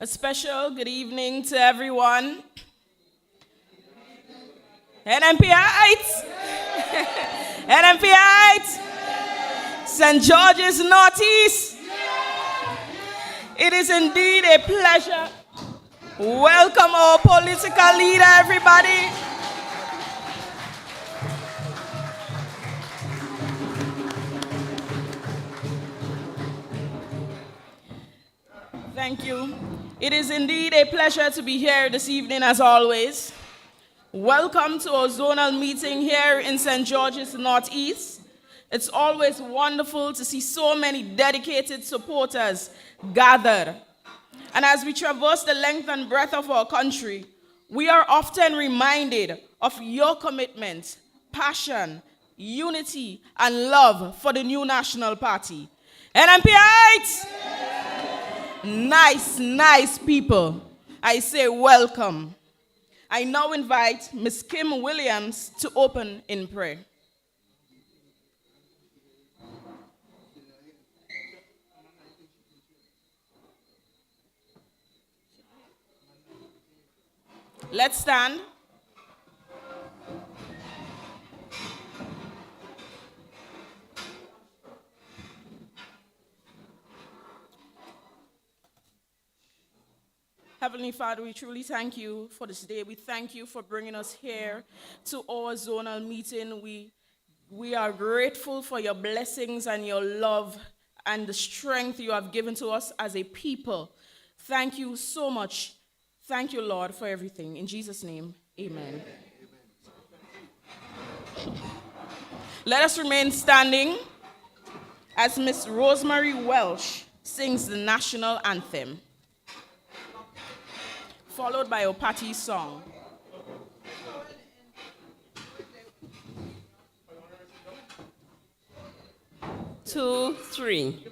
A special good evening to everyone. NMPites! NMPites! St. George's Northeast! It is indeed a pleasure. Welcome our political leader, everybody. Thank you. It is indeed a pleasure to be here this evening as always. Welcome to our zonal meeting here in St. George's Northeast. It's always wonderful to see so many dedicated supporters gathered. And as we traverse the length and breadth of our country, we are often reminded of your commitment, passion, unity, and love for the new National Party. NMPites! Nice people. I say welcome. I now invite Ms. Kim Williams to open in prayer. Let's stand. Heavenly Father, we truly thank you for this day. We thank you for bringing us here to our zonal meeting. We are grateful for your blessings and your love and the strength you have given to us as a people. Thank you so much. Thank you, Lord, for everything. In Jesus' name, amen. Let us remain standing as Miss Rosemary Welsh sings the national anthem, followed by a party song. 2, 3.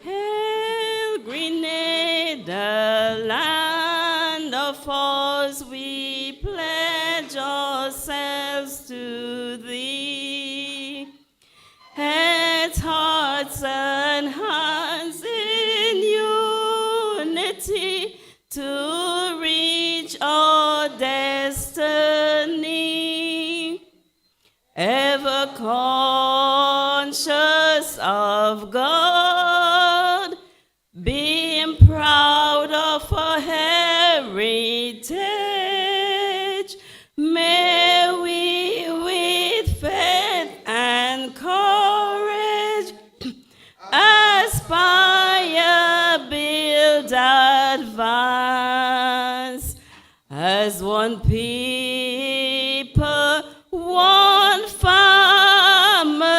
Hail, Grenada, land of ours, we pledge ourselves to thee. Heads, hearts, and hands in unity to reach our destiny, ever conscious of God, being proud of our heritage. May we with faith and courage aspire, build, advance as one people, one family.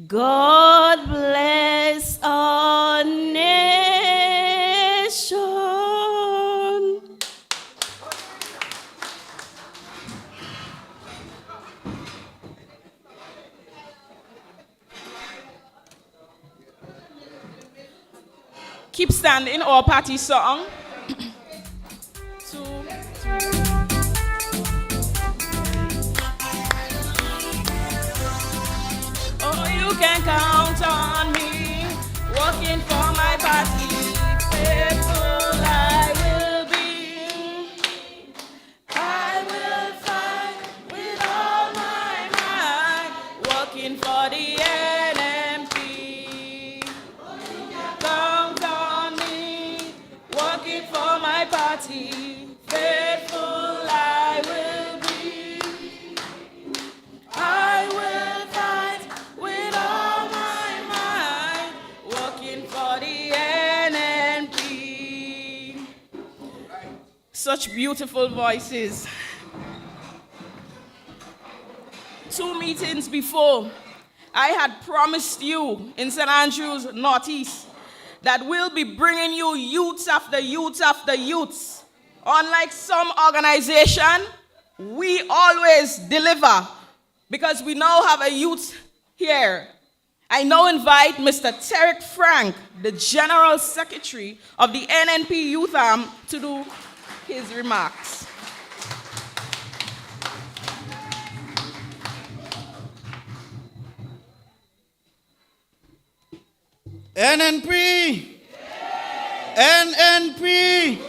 God bless our nation. Keep standing, our party song. 2, 3. Oh, you can count on me, working for my party. Faithful I will be. I will fight with all my might, working for the NMP. Count on me, working for my party. Faithful I will be. I will fight with all my might, working for the NNP. Such beautiful voices. 2 meetings before, I had promised you in St. Andrews Northeast that we'll be bringing you youths after youths after youths. Unlike some organization, we always deliver because we now have a youth here. I now invite Mr. Tarek Frank, the General Secretary of the NNP Youth Arm, to do his remarks. NNP! NNP.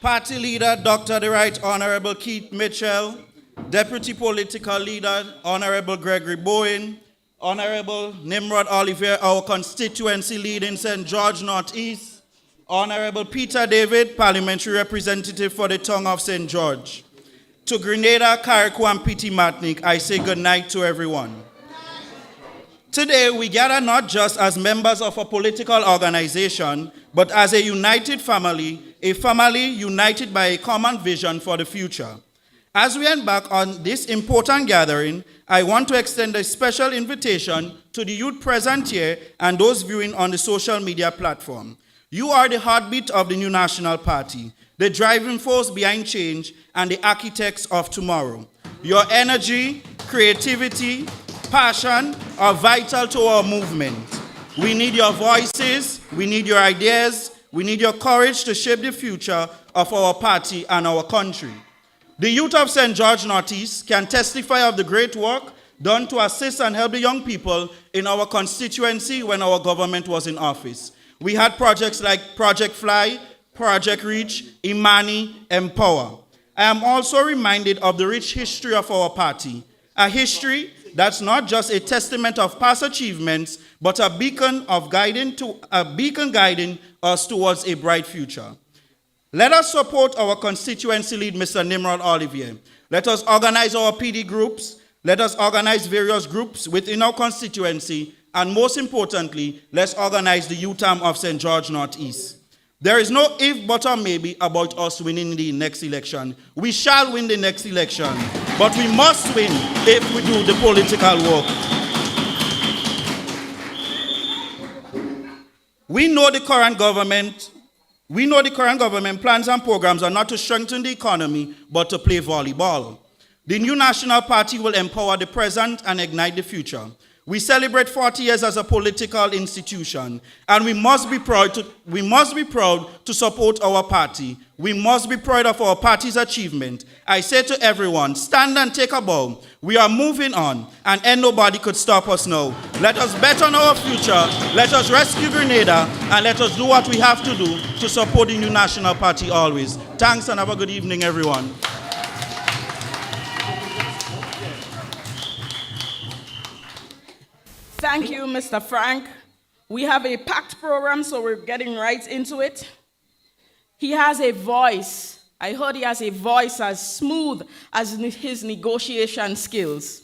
Party leader, Dr. the Right Honorable Keith Mitchell. Deputy political leader, Honorable Gregory Bowen. Honorable Nimrod Olivier, our constituency lead in St. George Northeast. Honorable Peter David, parliamentary representative for the tongue of St. George. To Grenada, Carriacou, and Piti Matnik, I say good night to everyone. Today, we gather not just as members of a political organization, but as a united family, a family united by a common vision for the future. As we embark on this important gathering, I want to extend a special invitation to the youth present here and those viewing on the social media platform. You are the heartbeat of the new National Party, the driving force behind change, and the architects of tomorrow. Your energy, creativity, passion are vital to our movement. We need your voices, we need your ideas, we need your courage to shape the future of our party and our country. The youth of St. George Northeast can testify of the great work done to assist and help the young people in our constituency when our government was in office. We had projects like Project Fly, Project Reach, Imani, Empower. I am also reminded of the rich history of our party, a history that's not just a testament of past achievements, but a beacon guiding us towards a bright future. Let us support our constituency lead, Mr. Nimrod Olivier. Let us organize our PD groups. Let us organize various groups within our constituency. And most importantly, let's organize the youth arm of St. George Northeast. There is no if, but, or maybe about us winning the next election. We shall win the next election, but we must win if we do the political work. We know the current government plans and programs are not to strengthen the economy, but to play volleyball. The new National Party will empower the present and ignite the future. We celebrate 40 years as a political institution, and we must be proud to support our party. We must be proud of our party's achievement. I say to everyone, stand and take a bow. We are moving on, and ain't nobody could stop us now. Let us bet on our future. Let us rescue Grenada, and let us do what we have to do to support the new National Party always. Thanks, and have a good evening, everyone. Thank you, Mr. Frank. We have a packed program, so we're getting right into it. He has a voice. I heard he has a voice as smooth as his negotiation skills.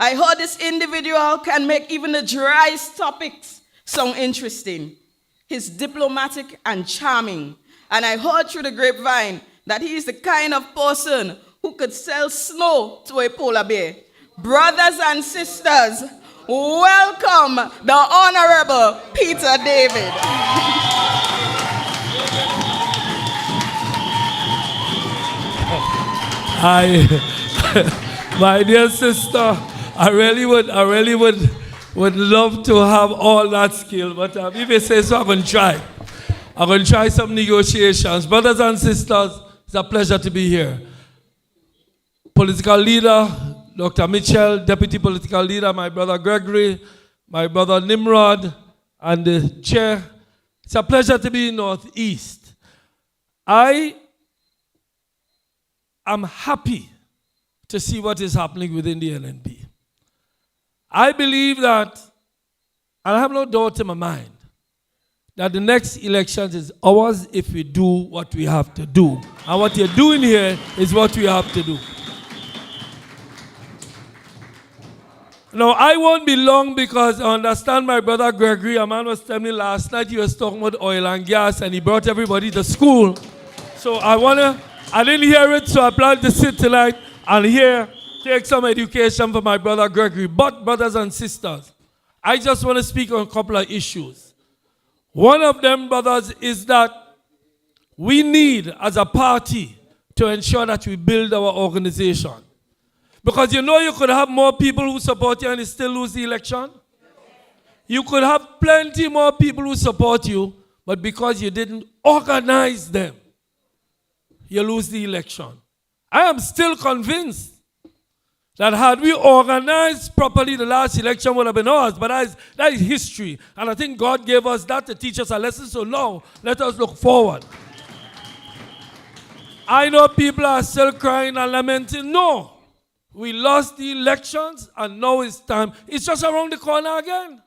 I heard this individual can make even the driest topics sound interesting. He's diplomatic and charming. And I heard through the grapevine that he is the kind of person who could sell snow to a polar bear. Brothers and sisters, welcome the Honorable Peter David. My dear sister, I really would love to have all that skill, but if you say so, I'm going to try. I'm going to try some negotiations. Brothers and sisters, it's a pleasure to be here. Political leader, Dr. Mitchell, deputy political leader, my brother Gregory, my brother Nimrod, and the chair. It's a pleasure to be in Northeast. I am happy to see what is happening within the NNP. I believe that, and I have no doubt in my mind, that the next election is ours if we do what we have to do. And what you're doing here is what we have to do. Now, I won't be long because I understand my brother Gregory, a man was telling me last night he was talking about oil and gas and he brought everybody to school. So I didn't hear it, so I plan to sit tonight and take some education from my brother Gregory. But, brothers and sisters, I just want to speak on a couple of issues. One of them, brothers, is that we need, as a party, to ensure that we build our organization. Because you know you could have more people who support you and you still lose the election. You could have plenty more people who support you, but because you didn't organize them, you lose the election. I am still convinced that had we organized properly, the last election would have been ours. But that is history. And I think God gave us that to teach us a lesson. So now, let us look forward. I know people are still crying and lamenting. No. We lost the elections, and now it's time. It's just around the corner again.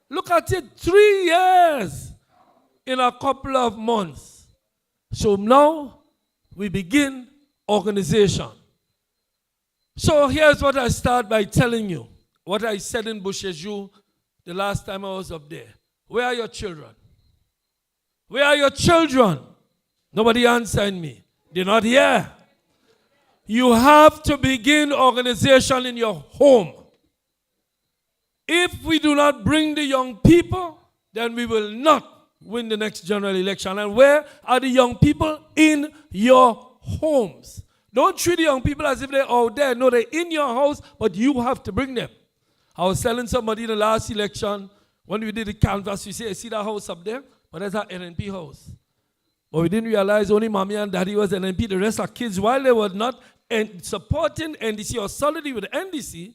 Look at it, 3 years in a couple of months. So now we begin organization. So here's what I start by telling you. What I said in Busheju the last time I was up there. Where are your children? Where are your children? Nobody answered me. They're not here. You have to begin organization in your home. If we do not bring the young people, then we will not win the next general election. And where are the young people? In your homes. Don't treat the young people as if they're out there. No, they're in your house, but you have to bring them. I was telling somebody in the last election, when we did the canvas, we say, see that house up there? But that's our NNP house. But we didn't realize only mommy and daddy was NNP. The rest are kids. While they were not supporting NDC or solidly with NDC,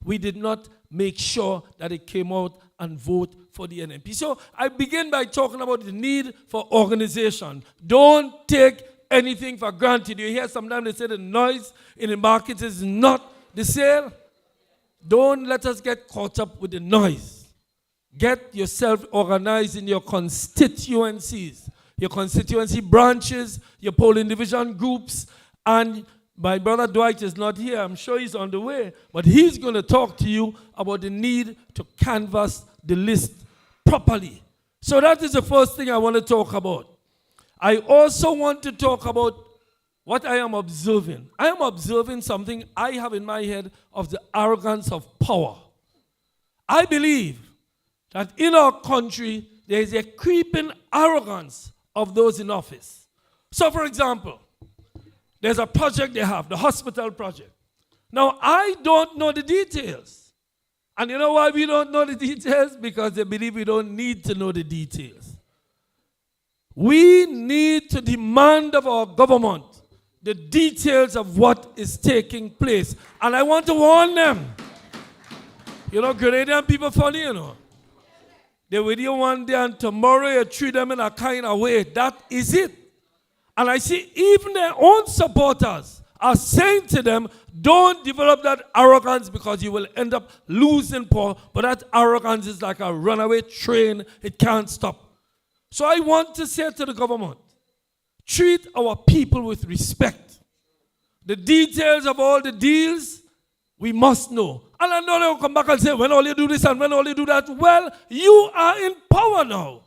we did not make sure that they came out and vote for the NNP. So I begin by talking about the need for organization. Don't take anything for granted. You hear sometimes they say the noise in the market is not the sale. Don't let us get caught up with the noise. Get yourself organized in your constituencies, your constituency branches, your polling division groups. And my brother Dwight is not here. I'm sure he's on the way. But he's going to talk to you about the need to canvass the list properly. So that is the first thing I want to talk about. I also want to talk about what I am observing. I am observing something I have in my head of the arrogance of power. I believe that in our country, there is a creeping arrogance of those in office. So, for example, there's a project they have, the hospital project. Now, I don't know the details. And you know why we don't know the details? Because they believe we don't need to know the details. We need to demand of our government the details of what is taking place. And I want to warn them. You know, Grenadian people funny, you know. They with you one day and tomorrow you treat them in a kind of way. That is it. And I see even their own supporters are saying to them, don't develop that arrogance because you will end up losing power. But that arrogance is like a runaway train. It can't stop. So I want to say to the government, treat our people with respect. The details of all the deals, we must know. And I know they'll come back and say, when all you do this and when all you do that. Well, you are in power now.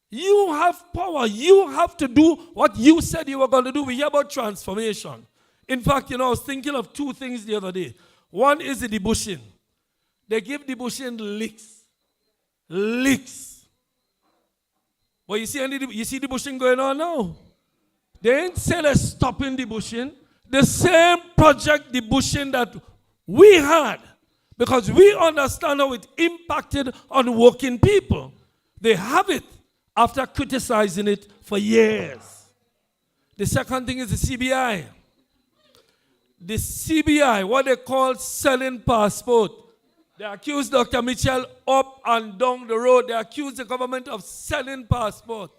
You have power. You have to do what you said you were going to do. We hear about transformation. In fact, you know, I was thinking of two things the other day. One is the debushing. They give debushing licks. Licks. But you see the bushing going on now. They ain't say they're stopping the bushing. The same project, the bushing that we had, because we understand how it impacted on working people. They have it after criticizing it for years. The second thing is the CBI. The CBI, what they call selling passport. They accused Dr. Mitchell up and down the road. They accused the government of selling passport.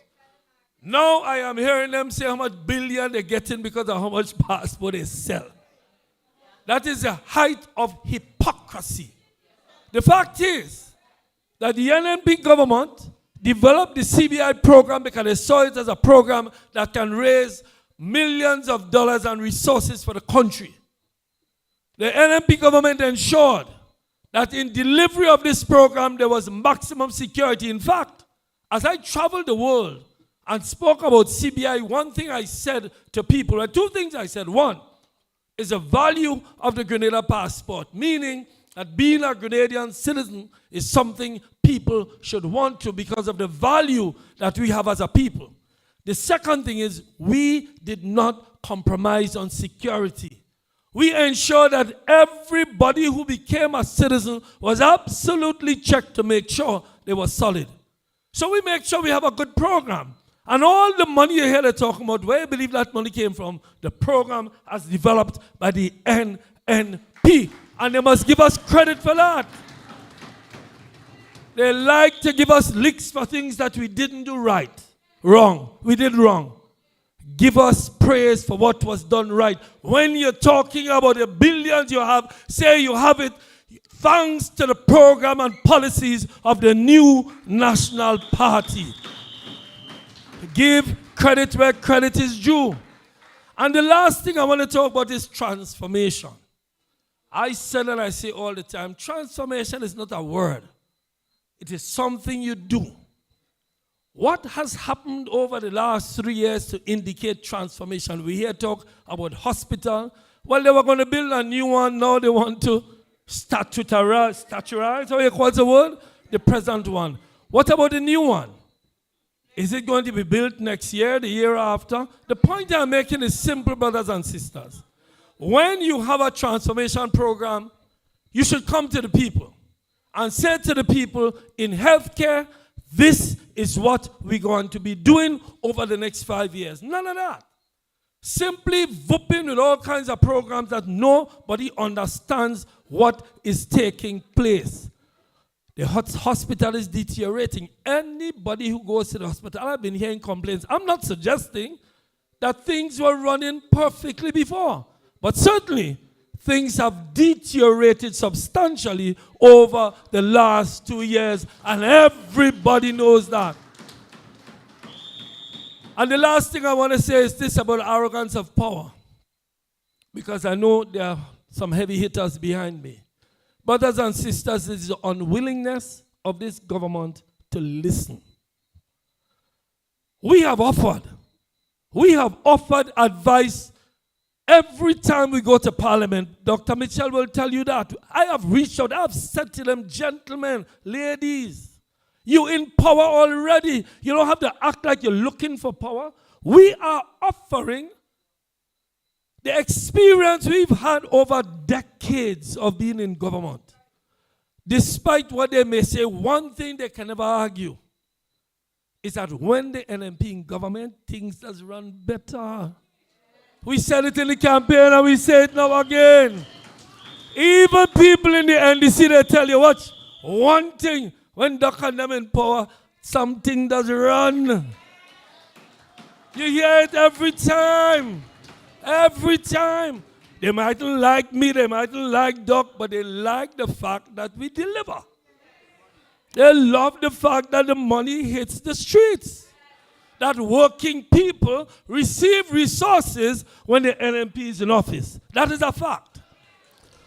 Now I am hearing them say how much billion they're getting because of how much passport they sell. That is the height of hypocrisy. The fact is that the NNP government developed the CBI program because they saw it as a program that can raise millions of dollars and resources for the country. The NNP government ensured that in delivery of this program, there was maximum security. In fact, as I traveled the world and spoke about CBI, one thing I said to people, and two things I said. One is the value of the Grenada passport, meaning that being a Grenadian citizen is something people should want to because of the value that we have as a people. The second thing is we did not compromise on security. We ensured that everybody who became a citizen was absolutely checked to make sure they were solid. So we make sure we have a good program. And all the money you hear they're talking about, where you believe that money came from, the program has developed by the And they must give us credit for that. They like to give us licks for things that we didn't do right. Wrong. We did wrong. Give us praise for what was done right. When you're talking about the billions you have, say you have it thanks to the program and policies of the new National Party. Give credit where credit is due. And the last thing I want to talk about is transformation. I said and I say all the time, transformation is not a word. It is something you do. What has happened over the last 3 years to indicate transformation? We hear talk about hospital. Well, they were going to build a new one. Now they want to staturize, how you call the word? The present one. What about the new one? Is it going to be built next year, the year after? The point I'm making is simple, brothers and sisters. When you have a transformation program, you should come to the people and say to the people in healthcare, this is what we're going to be doing over the next 5 years. None of that. Simply whooping with all kinds of programs that nobody understands what is taking place. The hospital is deteriorating. Anybody who goes to the hospital, I've been hearing complaints. I'm not suggesting that things were running perfectly before, but certainly things have deteriorated substantially over the last 2 years, and everybody knows that. And the last thing I want to say is this about arrogance of power, because I know there are some heavy hitters behind me. Brothers and sisters, it's the unwillingness of this government to listen. We have offered advice every time we go to Parliament. Dr. Mitchell will tell you that. I have reached out. I have said to them, gentlemen, ladies, you're in power already. You don't have to act like you're looking for power. We are offering the experience we've had over decades of being in government. Despite what they may say, one thing they can never argue is that when the NMP in government, things does run better. We said it in the campaign and we say it now again. Even people in the NDC, they tell you, watch, one thing, when Doc and them in power, something does run. You hear it every time. Every time. They mightn't like me, they mightn't like Doc, but they like the fact that we deliver. They love the fact that the money hits the streets. That working people receive resources when the NMP is in office. That is a fact.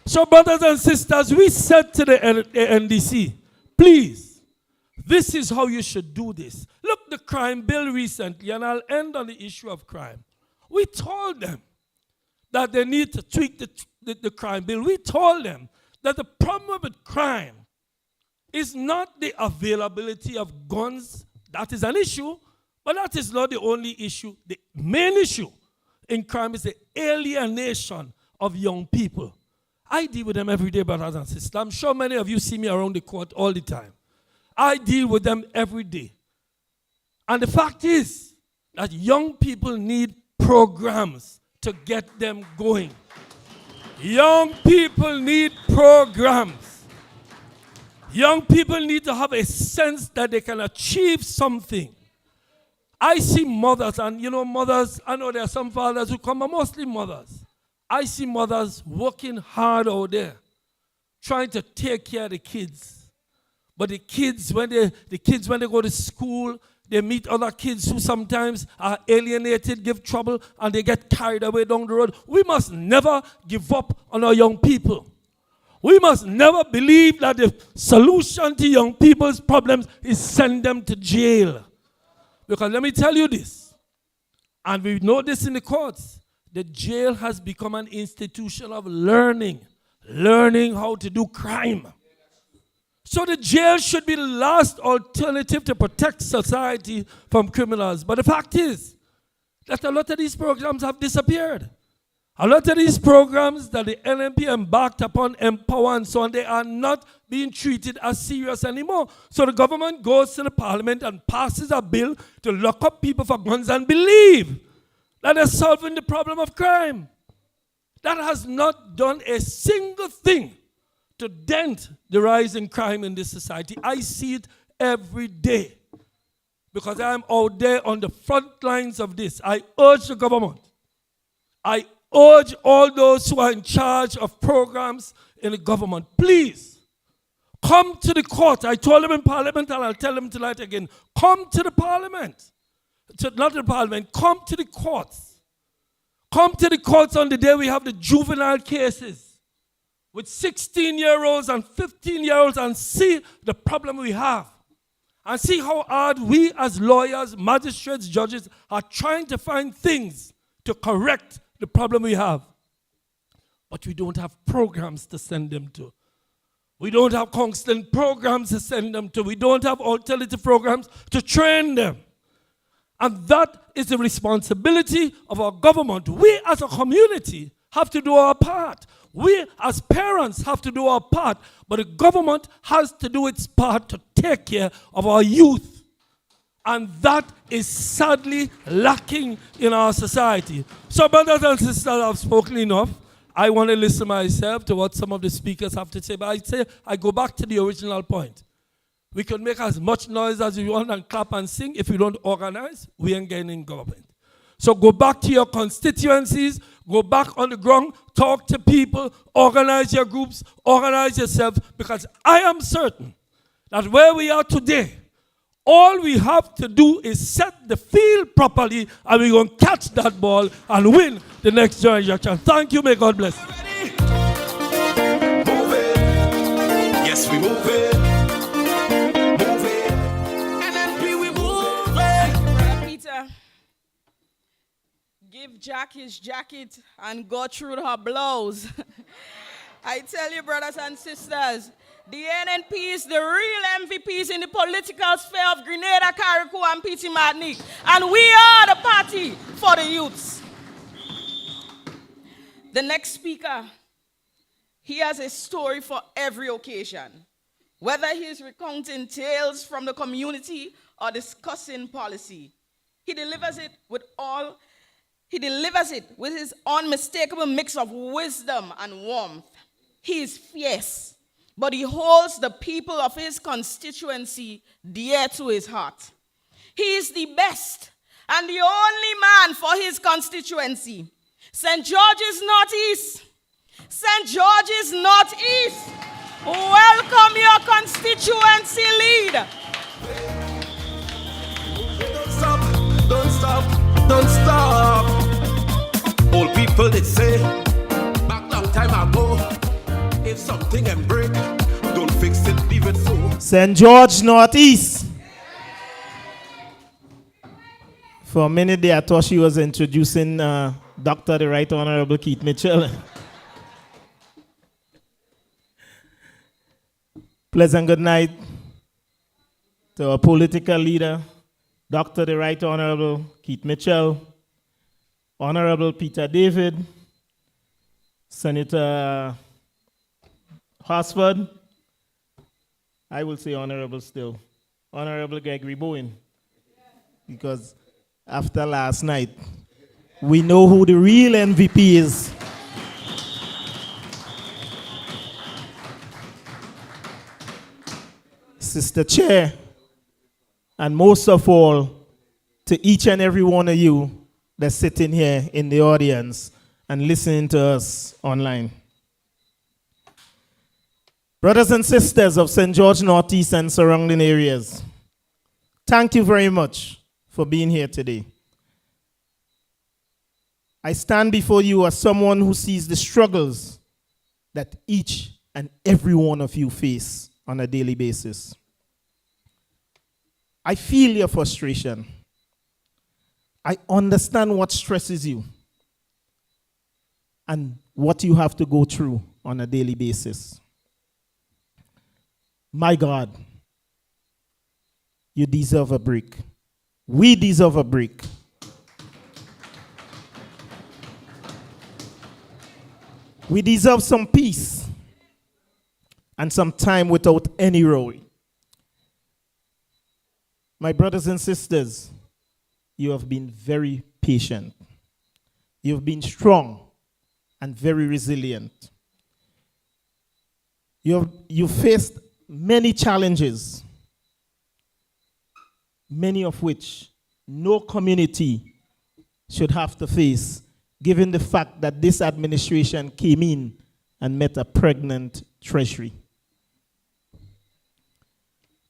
So, brothers and sisters, we said to the NDC, please, this is how you should do this. Look, the crime bill recently, and I'll end on the issue of crime. We told them that they need to tweak the crime bill. We told them that the problem with crime is not the availability of guns. That is an issue, but that is not the only issue. The main issue in crime is the alienation of young people. I deal with them every day, brothers and sisters. I'm sure many of you see me around the court all the time. I deal with them every day. And the fact is that young people need programs to get them going. Young people need programs. Young people need to have a sense that they can achieve something. I see mothers, and mothers, I know there are some fathers who come, but mostly mothers. I see mothers working hard out there, trying to take care of the kids. But the kids, when they go to school, they meet other kids who sometimes are alienated, give trouble, and they get carried away down the road. We must never give up on our young people. We must never believe that the solution to young people's problems is send them to jail. Because let me tell you this, and we know this in the courts, the jail has become an institution of learning how to do crime. So the jail should be the last alternative to protect society from criminals. But the fact is that a lot of these programs have disappeared. A lot of these programs that the NMP embarked upon, Empower and so on, they are not being treated as serious anymore. So the government goes to the parliament and passes a bill to lock up people for guns and believe that they're solving the problem of crime. that has not done a single thing to dent the rise in crime in this society. I see it every day because I am out there on the front lines of this. I urge the government, I urge all those who are in charge of programs in the government, please, come to the court. I told them in Parliament and I'll tell them tonight again, come to the Parliament. Not the Parliament, come to the courts. Come to the courts on the day we have the juvenile cases with 16-year-olds and 15-year-olds and see the problem we have. And see how hard we as lawyers, magistrates, judges are trying to find things to correct the problem we have. But we don't have programs to send them to. We don't have counseling programs to send them to. We don't have alternative programs to train them. And that is the responsibility of our government. We as a community have to do our part. We as parents have to do our part. But the government has to do its part to take care of our youth. And that is sadly lacking in our society. So brothers and sisters, I've spoken enough. I want to listen myself to what some of the speakers have to say. But I go back to the original point. We can make as much noise as we want and clap and sing. If we don't organize, we ain't getting in government. So go back to your constituencies, go back on the ground, talk to people, organize your groups, organize yourselves, because I am certain that where we are today, all we have to do is set the field properly, and we're going to catch that ball and win the next generation. Thank you. May God bless you. Move it. Yes, we move it. Move it. And then we move it. Brother Peter, give Jack his jacket and go through her blows. I tell you, brothers and sisters, the NNP is the real MVPs in the political sphere of Grenada, Carriacou, and Petit Martinique. And we are the party for the youths. The next speaker, he has a story for every occasion. Whether he is recounting tales from the community or discussing policy, he delivers it with his unmistakable mix of wisdom and warmth. He is fierce, but he holds the people of his constituency dear to his heart. He is the best and the only man for his constituency. St. George's Northeast. St. George's Northeast. Welcome your constituency leader. Don't stop, don't stop, don't stop. Old people did say, back long time ago, if something can break, don't fix it, leave it so. St. George Northeast. For a minute there, I thought she was introducing Dr. the Right Honorable Keith Mitchell. Pleasant good night to our political leader, Dr. the Right Honorable Keith Mitchell, Honorable Peter David, Senator Horsford, I will say honorable still, Honorable Gregory Bowen, because after last night, we know who the real MVP is. Sister Chair, and most of all, to each and every one of you that's sitting here in the audience and listening to us online. Brothers and sisters of St. George Northeast and surrounding areas, thank you very much for being here today. I stand before you as someone who sees the struggles that each and every one of you face on a daily basis. I feel your frustration. I understand what stresses you and what you have to go through on a daily basis. My God, you deserve a break. We deserve a break. We deserve some peace and some time without any row. My brothers and sisters, you have been very patient. You've been strong, and very resilient. You faced many challenges, many of which no community should have to face, given the fact that this administration came in and met a pregnant treasury.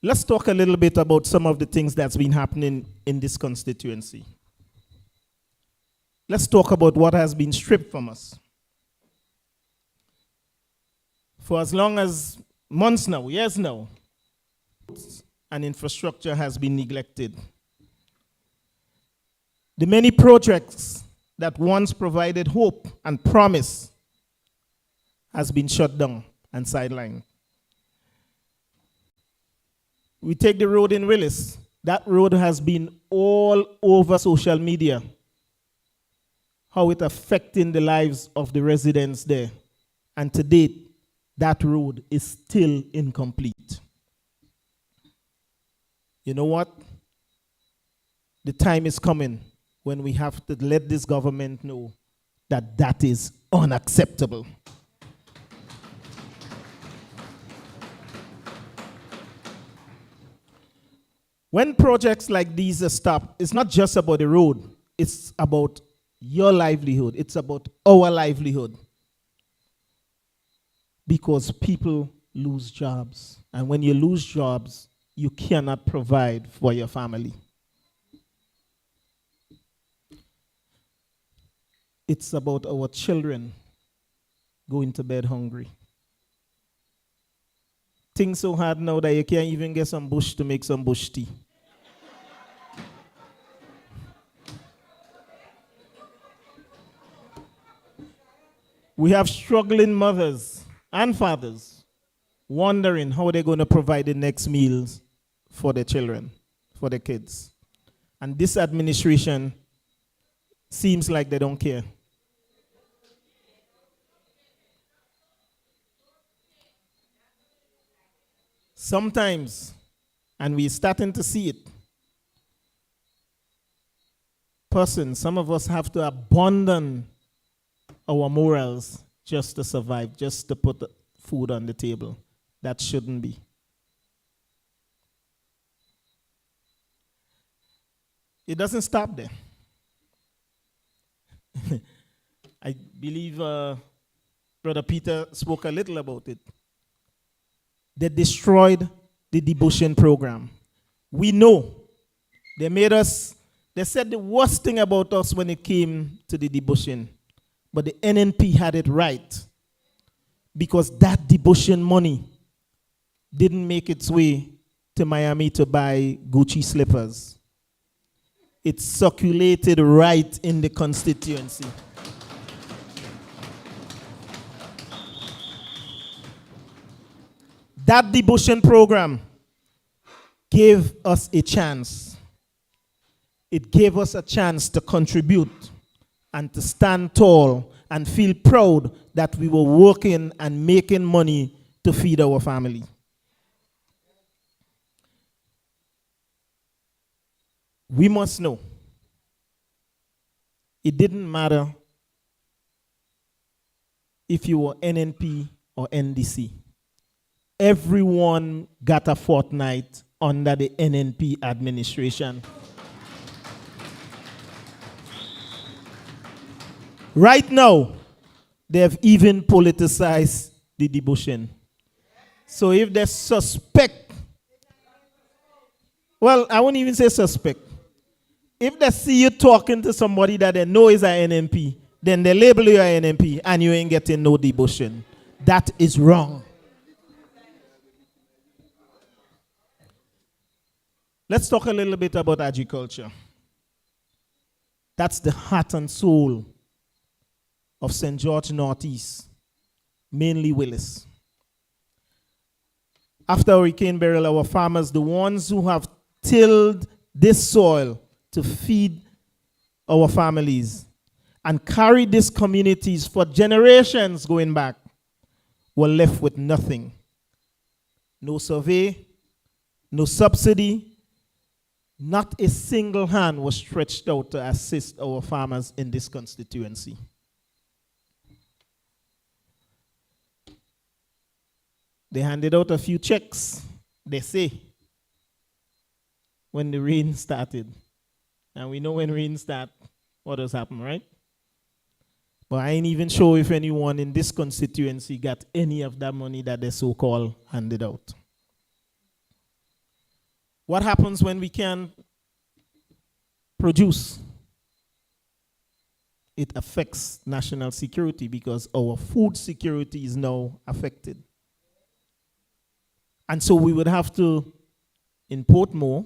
Let's talk a little bit about some of the things that's been happening in this constituency. Let's talk about what has been stripped from us. For as long as months now, years now, and infrastructure has been neglected. The many projects that once provided hope and promise has been shut down and sidelined. We take the road in Willis. That road has been all over social media. How it affecting the lives of the residents there. And to date, that road is still incomplete. You know what? The time is coming when we have to let this government know that that is unacceptable. When projects like these are stopped, it's not just about the road. It's about your livelihood. It's about our livelihood. Because people lose jobs. And when you lose jobs, you cannot provide for your family. It's about our children going to bed hungry. Things so hard now that you can't even get some bush to make some bush tea. We have struggling mothers and fathers wondering how they're going to provide the next meals for their children, for their kids. And this administration seems like they don't care. Sometimes, and we're starting to see it, some of us have to abandon our morals just to survive, just to put food on the table. That shouldn't be. It doesn't stop there. I believe Brother Peter spoke a little about it. They destroyed the debushing program. We know they said the worst thing about us when it came to the debushing, but the NNP had it right, because that debushing money didn't make its way to Miami to buy Gucci slippers. It circulated right in the constituency. That debushing program gave us a chance. It gave us a chance to contribute and to stand tall and feel proud that we were working and making money to feed our family. We must know it didn't matter if you were NNP or NDC. Everyone got a fortnight under the NNP administration. Right now, they have even politicized the debushing. So if they suspect, well, I won't even say suspect. If they see you talking to somebody that they know is an NNP, then they label you an NNP and you ain't getting no debushing. That is wrong. Let's talk a little bit about agriculture. That's the heart and soul of St. George Northeast, mainly Willis. After Hurricane Beryl, our farmers, the ones who have tilled this soil to feed our families and carry these communities for generations going back, were left with nothing. No survey, no subsidy. Not a single hand was stretched out to assist our farmers in this constituency. They handed out a few checks, they say, when the rain started. And we know when rain starts, what does happen, right? But I ain't even sure if anyone in this constituency got any of that money that they so-called handed out. What happens when we can't produce? It affects national security because our food security is now affected. And so we would have to import more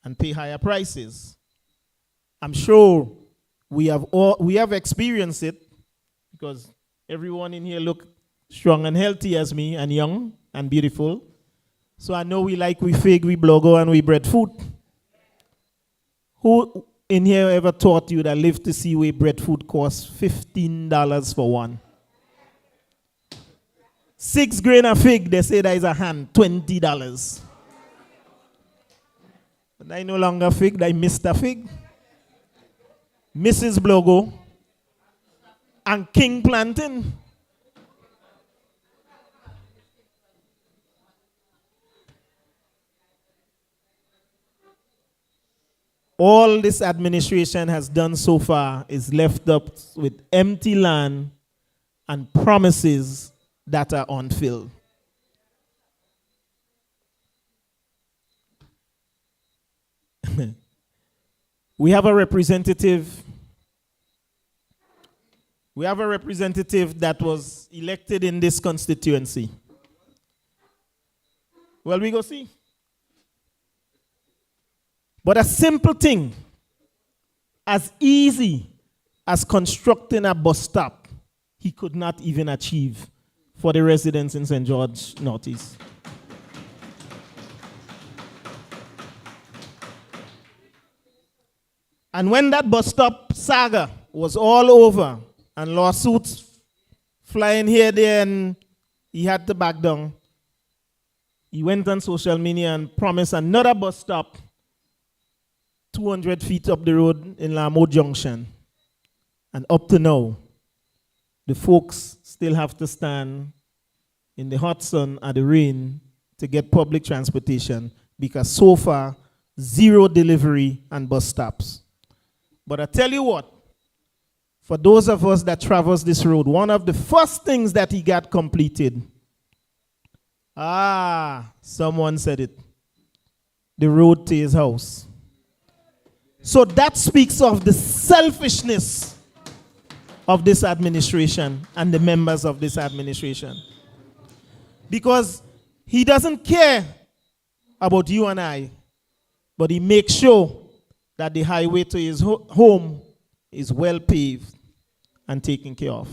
and pay higher prices. I'm sure we have experienced it because everyone in here look strong and healthy as me and young and beautiful. So I know we fig, we blogo, and we breadfruit. Who in here ever taught you that live to see where breadfruit costs $15 for one? 6 grain of fig, they say that is a hand, $20. But I no longer fig, I Mr. Fig. Mrs. Blogo, and King Plantain. All this administration has done so far is left up with empty land and promises that are unfilled. We have a representative that was elected in this constituency. Well, we go see. But a simple thing, as easy as constructing a bus stop, he could not even achieve for the residents in St. George Northeast. And when that bus stop saga was all over and lawsuits flying here, there, and he had to back down, he went on social media and promised another bus stop 200 feet up the road in Lamo Junction. And up to now, the folks still have to stand in the hot sun or the rain to get public transportation because so far, zero delivery and bus stops. But I tell you what, for those of us that traverse this road, one of the first things that he got completed, someone said it, the road to his house. So that speaks of the selfishness of this administration and the members of this administration. Because he doesn't care about you and I, but he makes sure that the highway to his home is well paved and taken care of.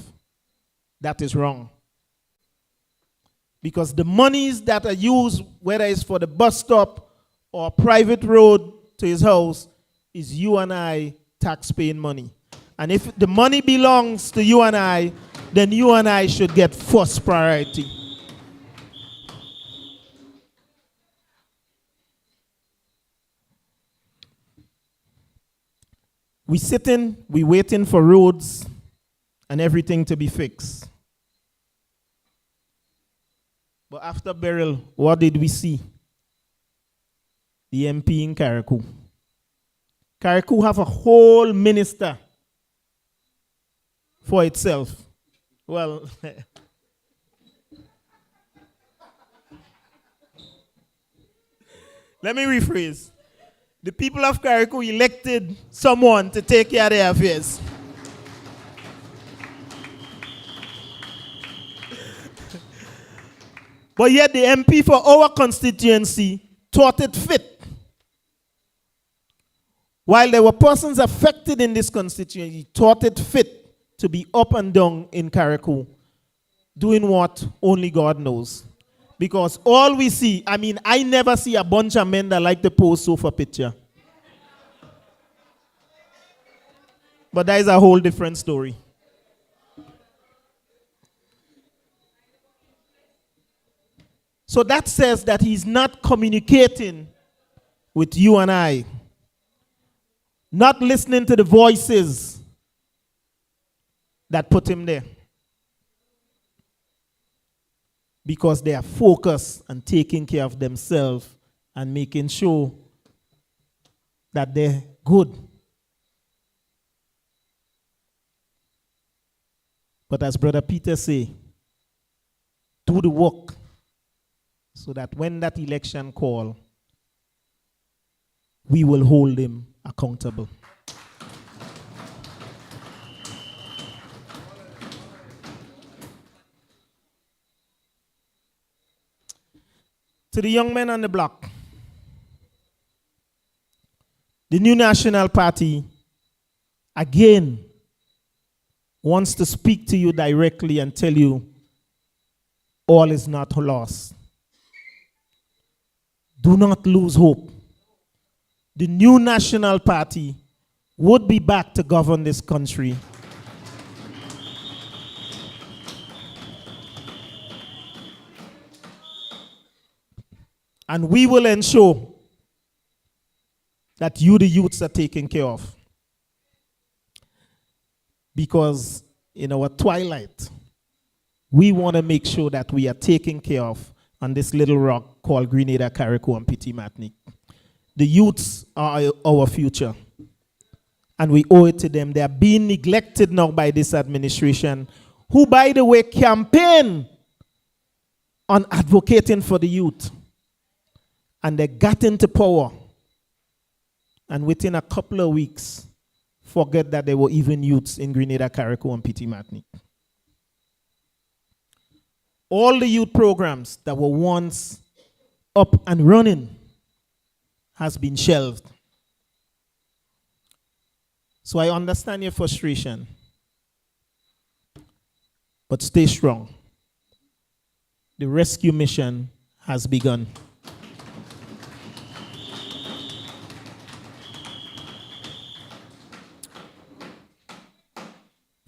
That is wrong. Because the monies that are used, whether it's for the bus stop or private road to his house, is you and I tax-paying money. And if the money belongs to you and I, then you and I should get first priority. We sitting, we waiting for roads and everything to be fixed. But after Beryl, what did we see? The MP in Carriacou. Carriacou have a whole minister for itself. Well, let me rephrase. The people of Carriacou elected someone to take care of their affairs. But yet the MP for our constituency thought it fit. While there were persons affected in this constituency, thought it fit to be up and down in Carriacou, doing what only God knows. Because all we see, I never see a bunch of men that like to pose sofa picture. But that is a whole different story. So that says that he's not communicating with you and I. Not listening to the voices that put him there. because they are focused on taking care of themselves and making sure that they're good. But as Brother Peter say, do the work so that when that election call, we will hold him accountable. To the young men on the block, the new National Party, again, wants to speak to you directly and tell you all is not lost. Do not lose hope. The new National Party would be back to govern this country. And we will ensure that you, the youths, are taken care of. Because in our twilight, we want to make sure that we are taken care of on this little rock called Grenada, Carriacou, and Petit Martinique. The youths are our future, and we owe it to them. They are being neglected now by this administration, who, by the way, campaign on advocating for the youth. And they got into power, and within a couple of weeks, forget that there were even youths in Grenada, Carriacou, and Petit Martinique. All the youth programs that were once up and running has been shelved. So I understand your frustration, but stay strong. The rescue mission has begun.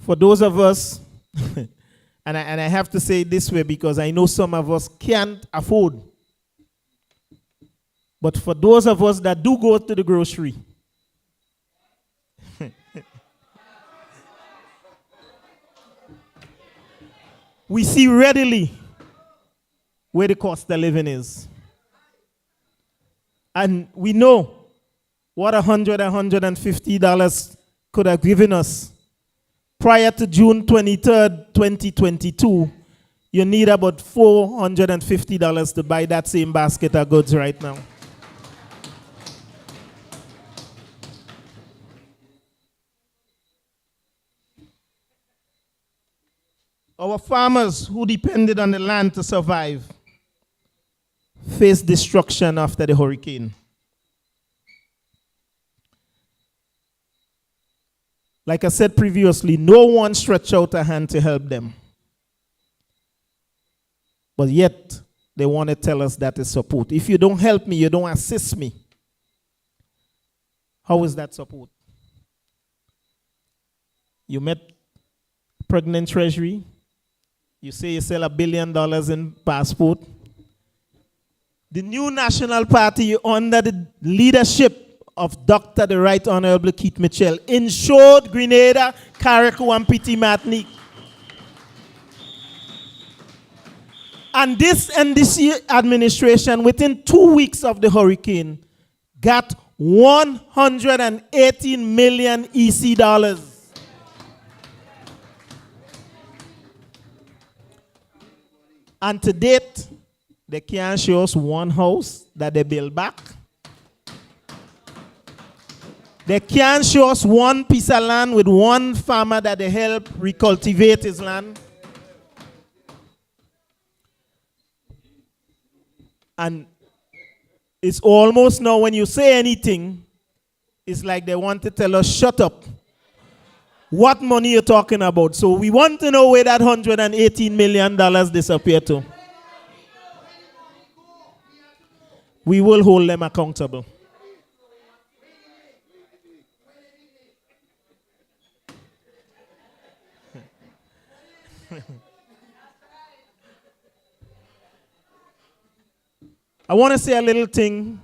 For those of us, and I have to say it this way because I know some of us can't afford. But for those of us that do go to the grocery, we see readily where the cost of living is. And we know what $100, $150 could have given us. Prior to June 23rd, 2022, you need about $450 to buy that same basket of goods right now. Our farmers who depended on the land to survive faced destruction after the hurricane. Like I said previously, no one stretched out a hand to help them. But yet, they want to tell us that is support. If you don't help me, you don't assist me. How is that support? You met pregnant treasury. You say you sell $1 billion in passport. The new National Party, under the leadership of Dr. the Right Honorable Keith Mitchell, ensured Grenada, Carriacou, and Petit Martinique. And this NDC administration, within 2 weeks of the hurricane, got 118 million EC dollars. And to date, they can't show us one house that they built back. They can't show us one piece of land with one farmer that they help recultivate his land. And it's almost now when you say anything, it's like they want to tell us, shut up. What money you talking about? So we want to know where that $118 million disappeared to. We will hold them accountable. I want to say a little thing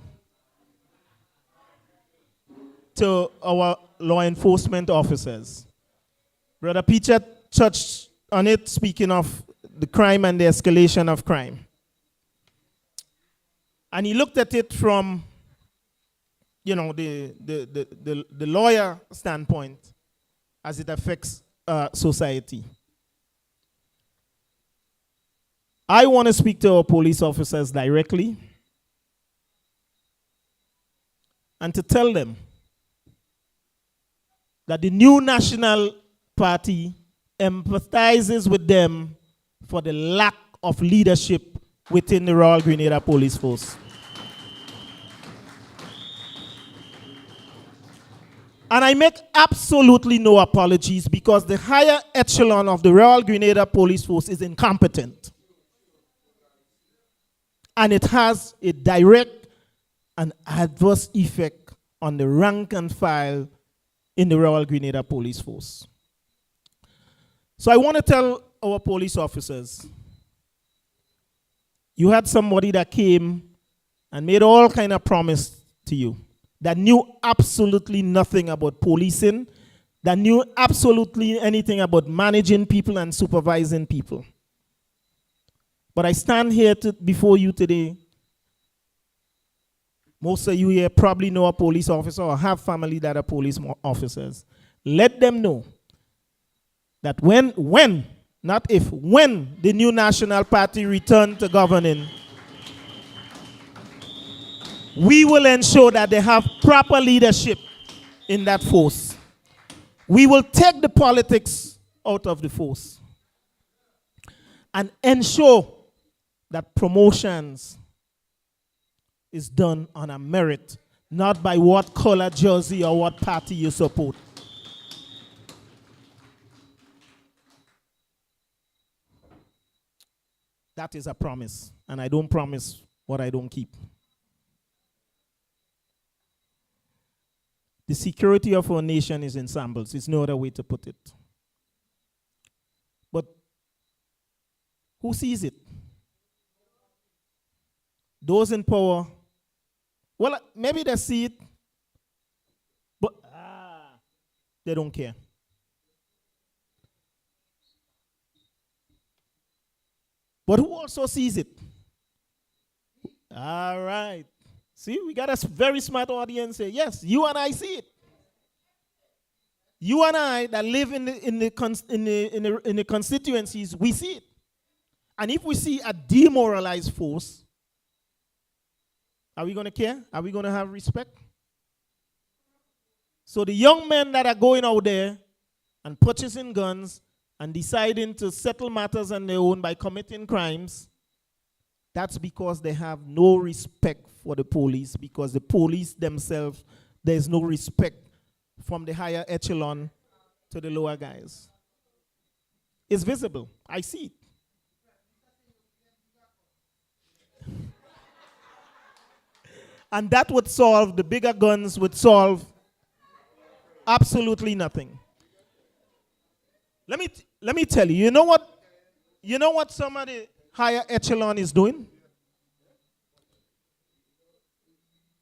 to our law enforcement officers. Brother Peter touched on it, speaking of the crime and the escalation of crime. And he looked at it from, the lawyer standpoint as it affects society. I want to speak to our police officers directly and to tell them that the new National Party empathizes with them for the lack of leadership within the Royal Grenada Police Force. And I make absolutely no apologies because the higher echelon of the Royal Grenada Police Force is incompetent. And it has a direct and adverse effect on the rank and file in the Royal Grenada Police Force. So I want to tell our police officers, you had somebody that came and made all kind of promise to you, that knew absolutely nothing about policing, that knew absolutely anything about managing people and supervising people. But I stand here before you today. Most of you here probably know a police officer or have family that are police officers. Let them know that when, not if, when the new National Party return to governing, we will ensure that they have proper leadership in that force. We will take the politics out of the force and ensure that promotions is done on a merit, not by what color jersey or what party you support. That is a promise, and I don't promise what I don't keep. The security of our nation is in shambles. There's no other way to put it. But who sees it? Those in power, well, maybe they see it, but they don't care. But who also sees it? All right. See, we got a very smart audience here. Yes, you and I see it. You and I that live in the constituencies, we see it. And if we see a demoralized force, are we going to care? Are we going to have respect? So the young men that are going out there and purchasing guns and deciding to settle matters on their own by committing crimes, that's because they have no respect for the police, because the police themselves, there's no respect from the higher echelon to the lower guys. It's visible. I see it. And that would solve, the bigger guns would solve absolutely nothing. Let me tell you, you know what some of the higher echelon is doing?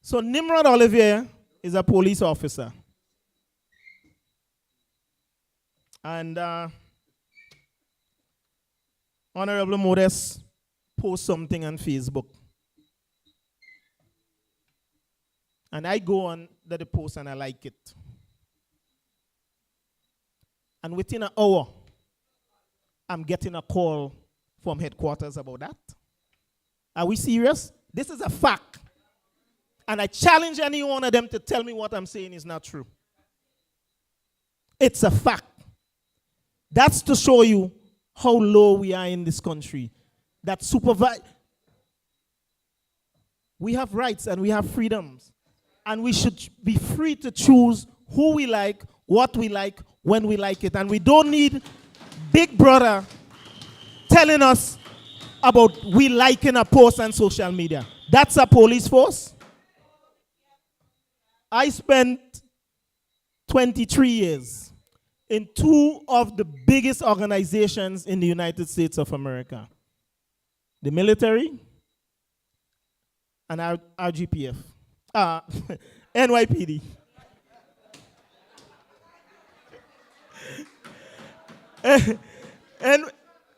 So Nimrod Olivier is a police officer. And Honorable Modest posts something on Facebook. And I go on the post and I like it. And within an hour, I'm getting a call from headquarters about that. Are we serious? This is a fact. And I challenge any one of them to tell me what I'm saying is not true. It's a fact. That's to show you how low we are in this country. That we have rights and we have freedoms. And we should be free to choose who we like, what we like, when we like it. And we don't need Big Brother telling us about we liking a post on social media. That's a police force. I spent 23 years in two of the biggest organizations in the United States of America. The military and RGPF. NYPD.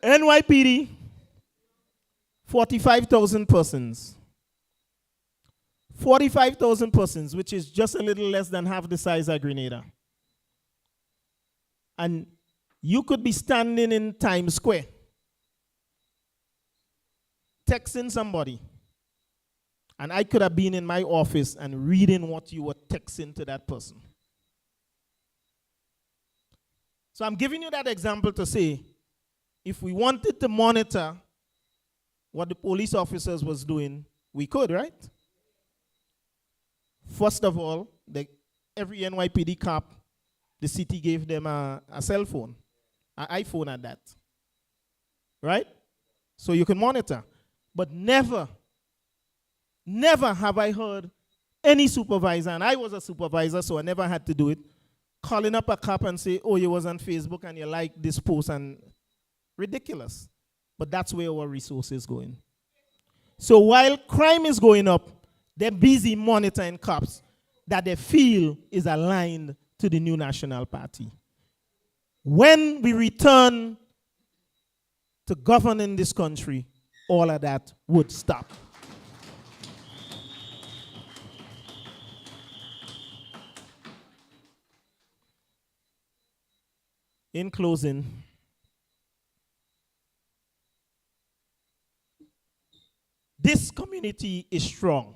NYPD, 45,000 persons. 45,000 persons, which is just a little less than half the size of Grenada. And you could be standing in Times Square, texting somebody, and I could have been in my office and reading what you were texting to that person. So I'm giving you that example to say, if we wanted to monitor what the police officers was doing, we could, right? First of all, every NYPD cop, the city gave them a cell phone, an iPhone at that, right? So you can monitor. But never have I heard any supervisor, and I was a supervisor, so I never had to do it, calling up a cop and say, oh, you was on Facebook and you like this post, and ridiculous. But that's where our resources going. So while crime is going up, they're busy monitoring cops that they feel is aligned to the new National Party. When we return to governing this country, all of that would stop. In closing, this community is strong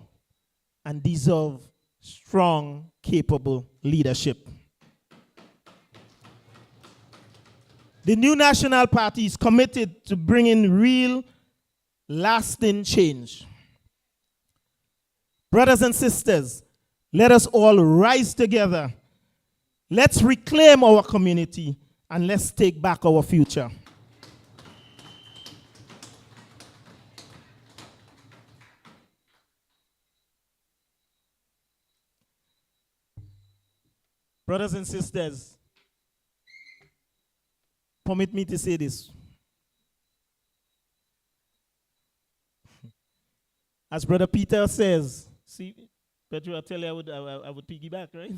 and deserves strong, capable leadership. The new National Party is committed to bringing real, lasting change. Brothers and sisters, let us all rise together. Let's reclaim our community and let's take back our future. Brothers and sisters, permit me to say this. As Brother Peter says, see, Pedro, I tell you I would piggyback, right?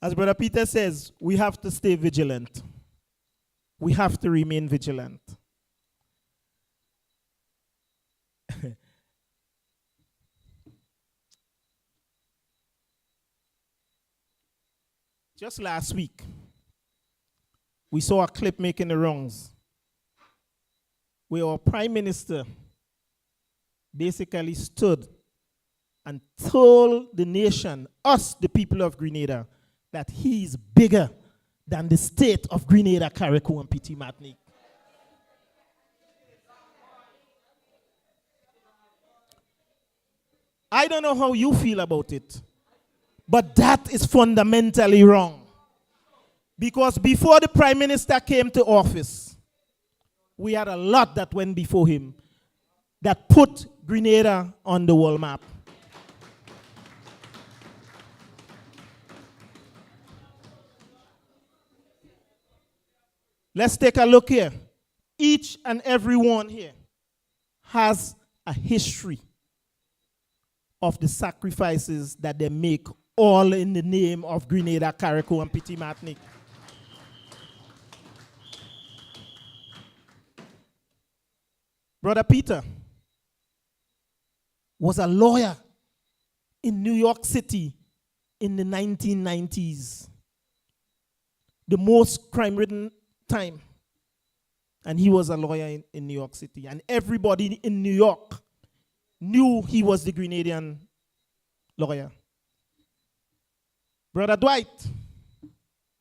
As Brother Peter says, we have to stay vigilant. We have to remain vigilant. Just last week, we saw a clip making the rounds where our Prime Minister basically stood and told the nation, us, the people of Grenada, that he is bigger than the state of Grenada, Carriacou, and Petit Martinique. I don't know how you feel about it, but that is fundamentally wrong. Because before the Prime Minister came to office, we had a lot that went before him that put Grenada on the world map. Let's take a look here. Each and every one here has a history of the sacrifices that they make, all in the name of Grenada, Carriacou, and Petit Martinique. Brother Peter was a lawyer in New York City in the 1990s. The most crime-ridden time. And he was a lawyer in New York City. And everybody in New York knew he was the Grenadian lawyer. Brother Dwight,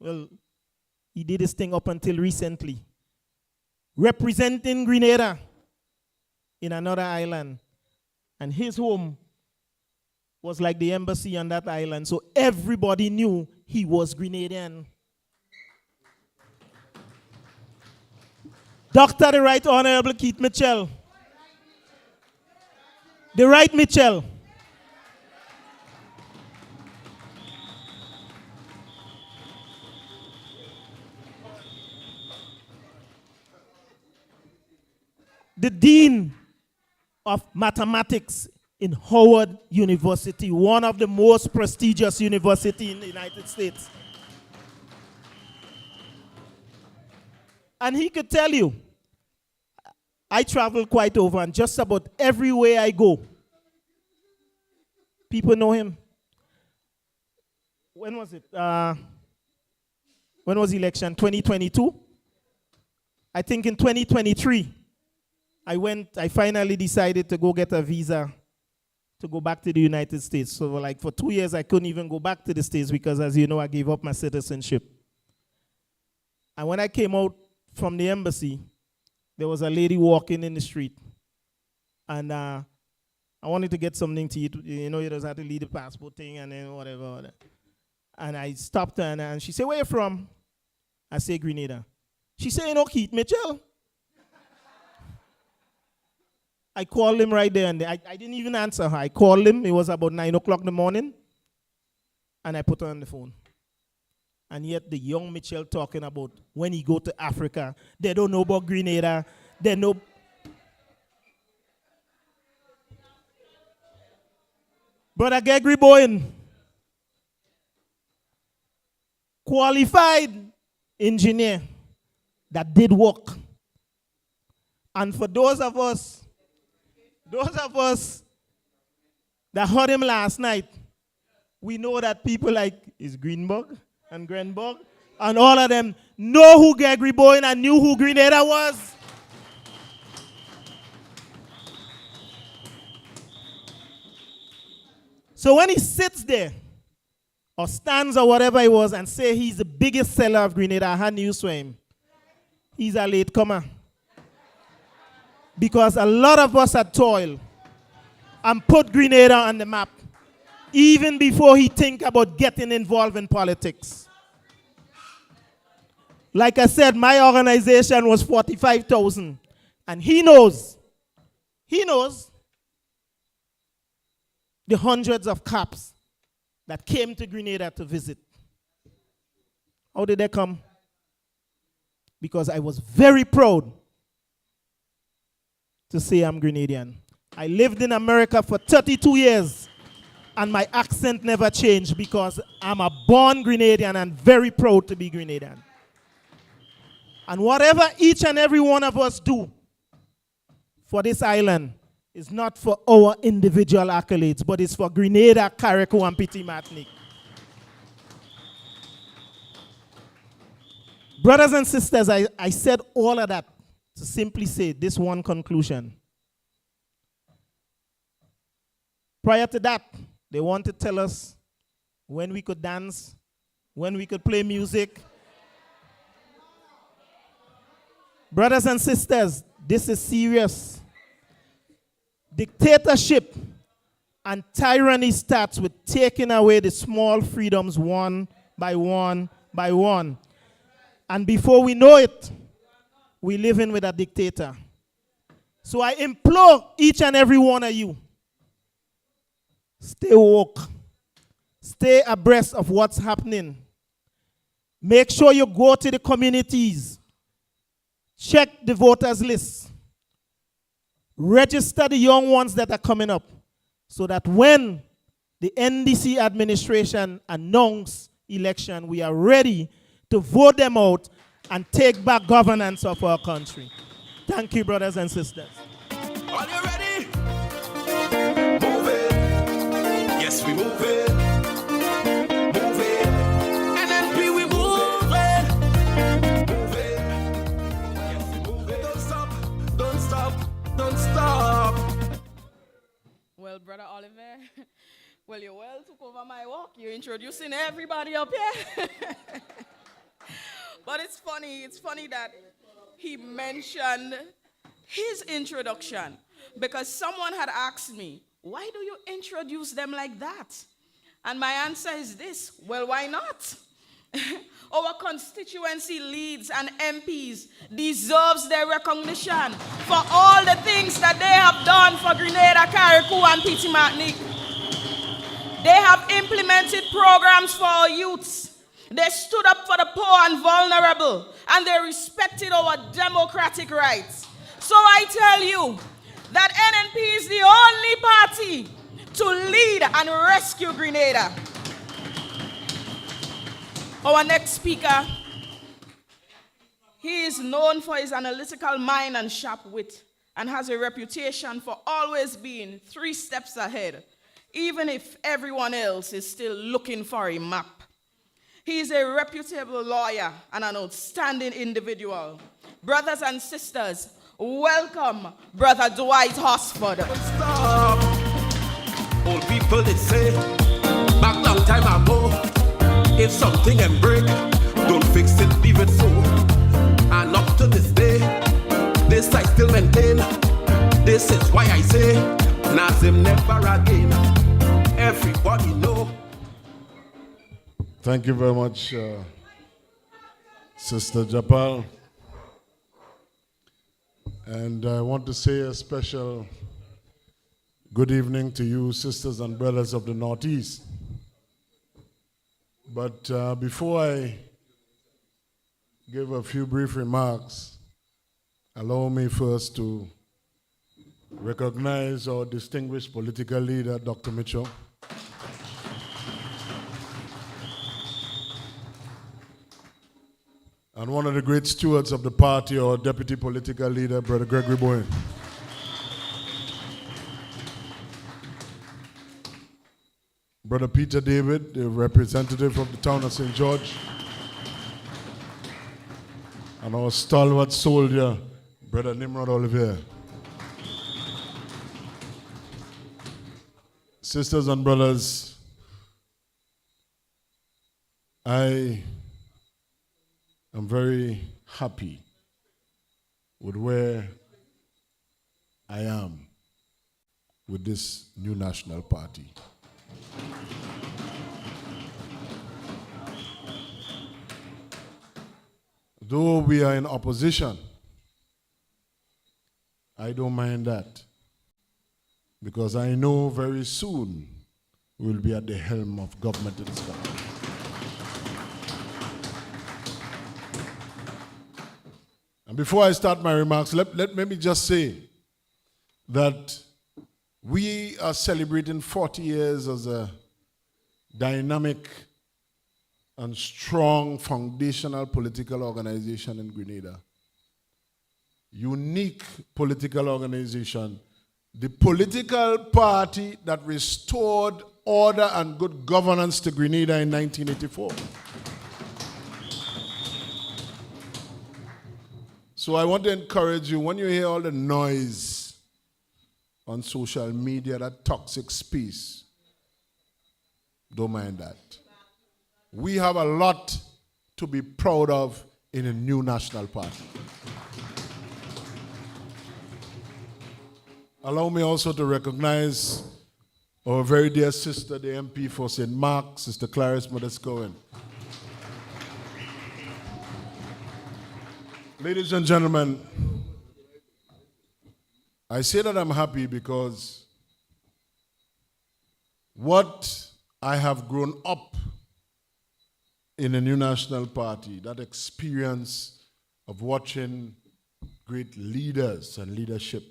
well, he did his thing up until recently, representing Grenada in another island. And his home was like the embassy on that island. So everybody knew he was Grenadian. Dr. the Right Honorable Keith Mitchell. The Right Mitchell. The Dean of Mathematics in Howard University, one of the most prestigious universities in the United States. And he could tell you, I travel quite over, and just about everywhere I go, people know him. When was it? When was election? 2022? I think in 2023, I finally decided to go get a visa to go back to the United States. So like for 2 years, I couldn't even go back to the States because, as you know, I gave up my citizenship. And when I came out from the embassy, there was a lady walking in the street. And I wanted to get something to eat. You know, you just had to leave the passport thing and then whatever. And I stopped her and she said, "Where you from?" I say, "Grenada." She said, "You know Keith Mitchell?" I called him right there and there. I didn't even answer her. I called him. It was about 9 o'clock in the morning. And I put her on the phone. And yet the young Mitchell talking about when he go to Africa, they don't know about Grenada. They know. Brother Gregory Bowen, qualified engineer that did work. And for those of us that heard him last night, we know that people like is Greenberg and Grenberg and all of them know who Gregory Bowen and knew who Grenada was. So when he sits there or stands or whatever he was and say he's the biggest seller of Grenada, I had news for him. He's a latecomer. Because a lot of us had toiled and put Grenada on the map even before he think about getting involved in politics. Like I said, my organization was 45,000. And he knows the hundreds of cops that came to Grenada to visit. How did they come? Because I was very proud to say I'm Grenadian. I lived in America for 32 years and my accent never changed because I'm a born Grenadian and very proud to be Grenadian. And whatever each and every one of us do for this island is not for our individual accolades, but it's for Grenada, Carriacou, and Petit Martinique. Brothers and sisters, I said all of that to simply say this one conclusion. Prior to that, they want to tell us when we could dance, when we could play music. Brothers and sisters, this is serious. Dictatorship and tyranny starts with taking away the small freedoms one by one by one. And before we know it, we live in with a dictator. So I implore each and every one of you, stay woke. Stay abreast of what's happening. Make sure you go to the communities. Check the voters list. Register the young ones that are coming up so that when the NDC administration announce election, we are ready to vote them out and take back governance of our country. Thank you, brothers and sisters. Are you ready? Move it. Yes, we move it. Move it. NNP, we move it. Move it. Yes, we move it. Don't stop. Don't stop. Don't stop. Well, Brother Olivier, well, you well took over my work. You're introducing everybody up here. But it's funny that he mentioned his introduction because someone had asked me, why do you introduce them like that? And my answer is this, well, why not? Our constituency leads and MPs deserves their recognition for all the things that they have done for Grenada, Carriacou, and Petit Martinique. They have implemented programs for our youths. They stood up for the poor and vulnerable, and they respected our democratic rights. So I tell you that NNP is the only party to lead and rescue Grenada. Our next speaker, he He is known for his analytical mind and sharp wit, and has a reputation for always being 3 steps ahead, even if everyone else is still looking for a map. He is a reputable lawyer and an outstanding individual. Brothers and sisters, welcome Brother Dwight Horsford. Stop. Old people did say, back long time ago, if something ain't break, don't fix it, leave it so. And up to this day, this I still maintain. This is why I say, Nazim never again. Everybody know. Thank you very much, Sister Japal. And I want to say a special good evening to you, sisters and brothers of the Northeast. But before I give a few brief remarks, allow me first to recognize our distinguished political leader, Dr. Mitchell. And one of the great stewards of the party, our deputy political leader, Brother Gregory Bowen. Brother Peter David, the representative of the town of St. George. And our stalwart soldier, Brother Nimrod Olivier. Sisters and brothers, I am very happy with where I am with this new national party. Though we are in opposition, I don't mind that, because I know very soon we'll be at the helm of government in this country. And before I start my remarks, let me just say that we are celebrating 40 years as a dynamic and strong foundational political organization in Grenada. Unique political organization. The political party that restored order and good governance to Grenada in 1984. So I want to encourage you, when you hear all the noise on social media, that toxic space, don't mind that. We have a lot to be proud of in a new national party. Allow me also to recognize our very dear sister, the MP for St. Mark, Sister Clarice Modest-Cohen. Ladies and gentlemen, I say that I'm happy because what I have grown up in a new national party, that experience of watching great leaders and leadership,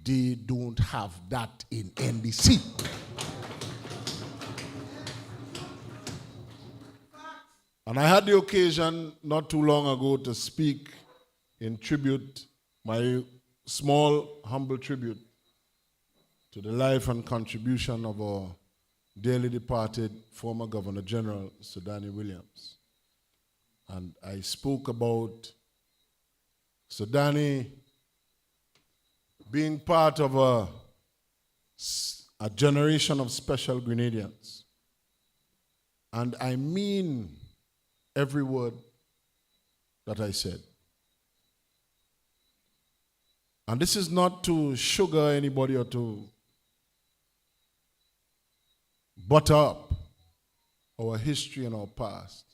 they don't have that in NDC. And I had the occasion not too long ago to speak in tribute, my small, humble tribute to the life and contribution of our dearly departed former Governor General, Sir Danny Williams. And I spoke about Sir Danny being part of a generation of special Grenadians. And I mean every word that I said. And this is not to sugar anybody or to butter up our history and our past.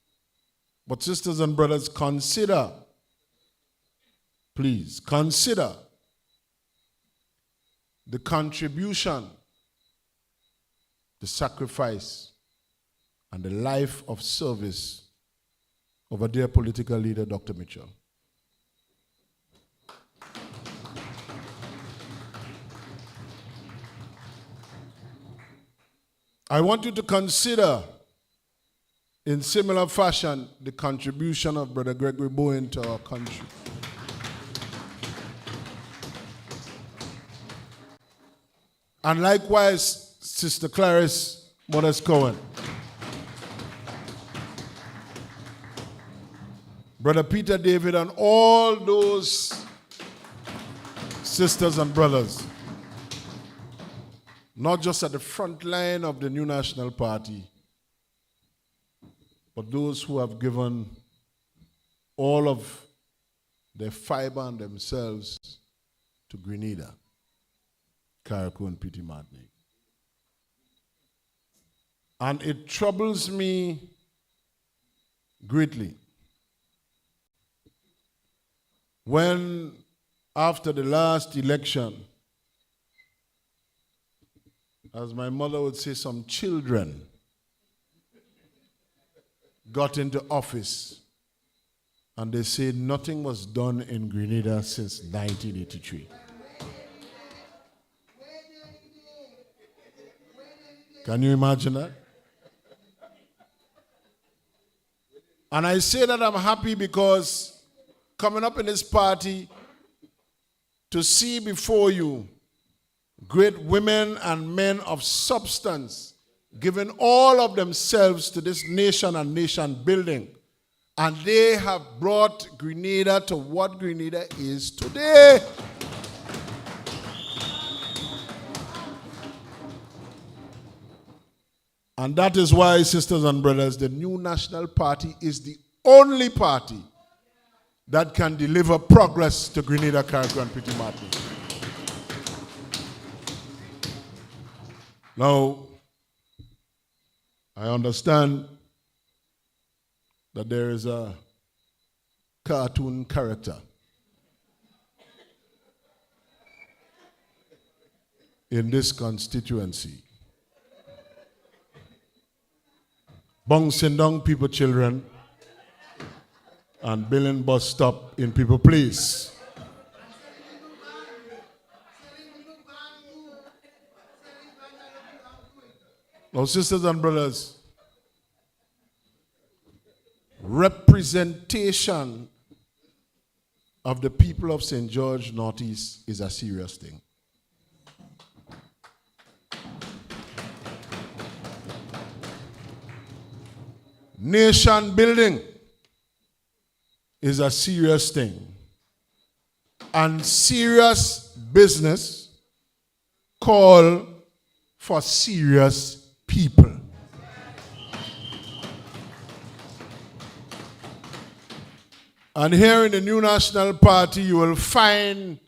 But sisters and brothers, consider, please, consider the contribution, the sacrifice, and the life of service of a dear political leader, Dr. Mitchell. I want you to consider in similar fashion, the contribution of Brother Gregory Bowen to our country. And likewise, Sister Clarice Modest Cohen. Brother Peter David and all those sisters and brothers, not just at the front line of the New National Party, but those who have given all of their fiber and themselves to Grenada, Carriacou and Petit Martinique. And it troubles me greatly when, after the last election, as my mother would say, some children got into office and they said nothing was done in Grenada since 1983. Can you imagine that? And I say that I'm happy because coming up in this party, to see before you great women and men of substance giving all of themselves to this nation and nation building. And they have brought Grenada to what Grenada is today. And that is why, sisters and brothers, the New National Party is the only party that can deliver progress to Grenada, Carriacou, and Petit Martinique. Now, I understand that there is a cartoon character in this constituency, bouncing down people children and building bus stop in people place. Now, sisters and brothers, representation of the people of St. George Northeast is a serious thing. Nation building is a serious thing. And serious business call for serious people. And here in the New National Party, you will find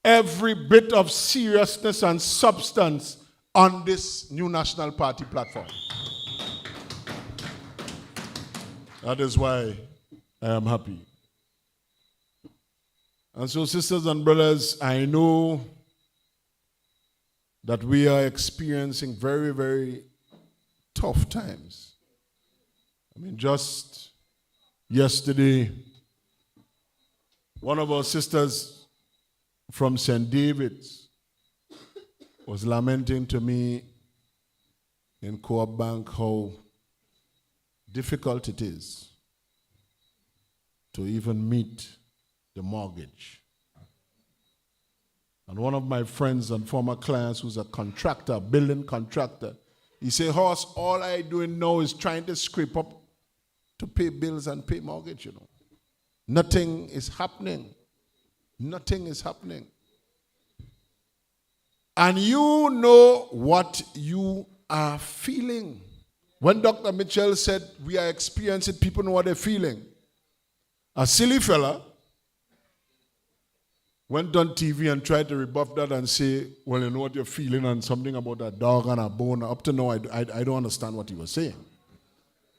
every bit of seriousness and substance on this New National Party platform. That is why I am happy. And so, sisters and brothers, I know that we are experiencing very, very tough times. I mean, just yesterday, one of our sisters from St. David's was lamenting to me in Co-op Bank how difficult it is to even meet the mortgage. And one of my friends and former clients who's a contractor, building contractor, he said, Horse, all I doing now is trying to scrape up to pay bills and pay mortgage, you know. Nothing is happening. Nothing is happening. And you know what you are feeling. When Dr. Mitchell said we are experiencing, people know what they're feeling. A silly fella went on TV and tried to rebuff that and say, well, you know what you're feeling and something about a dog and a bone. Up to now, I don't understand what he was saying.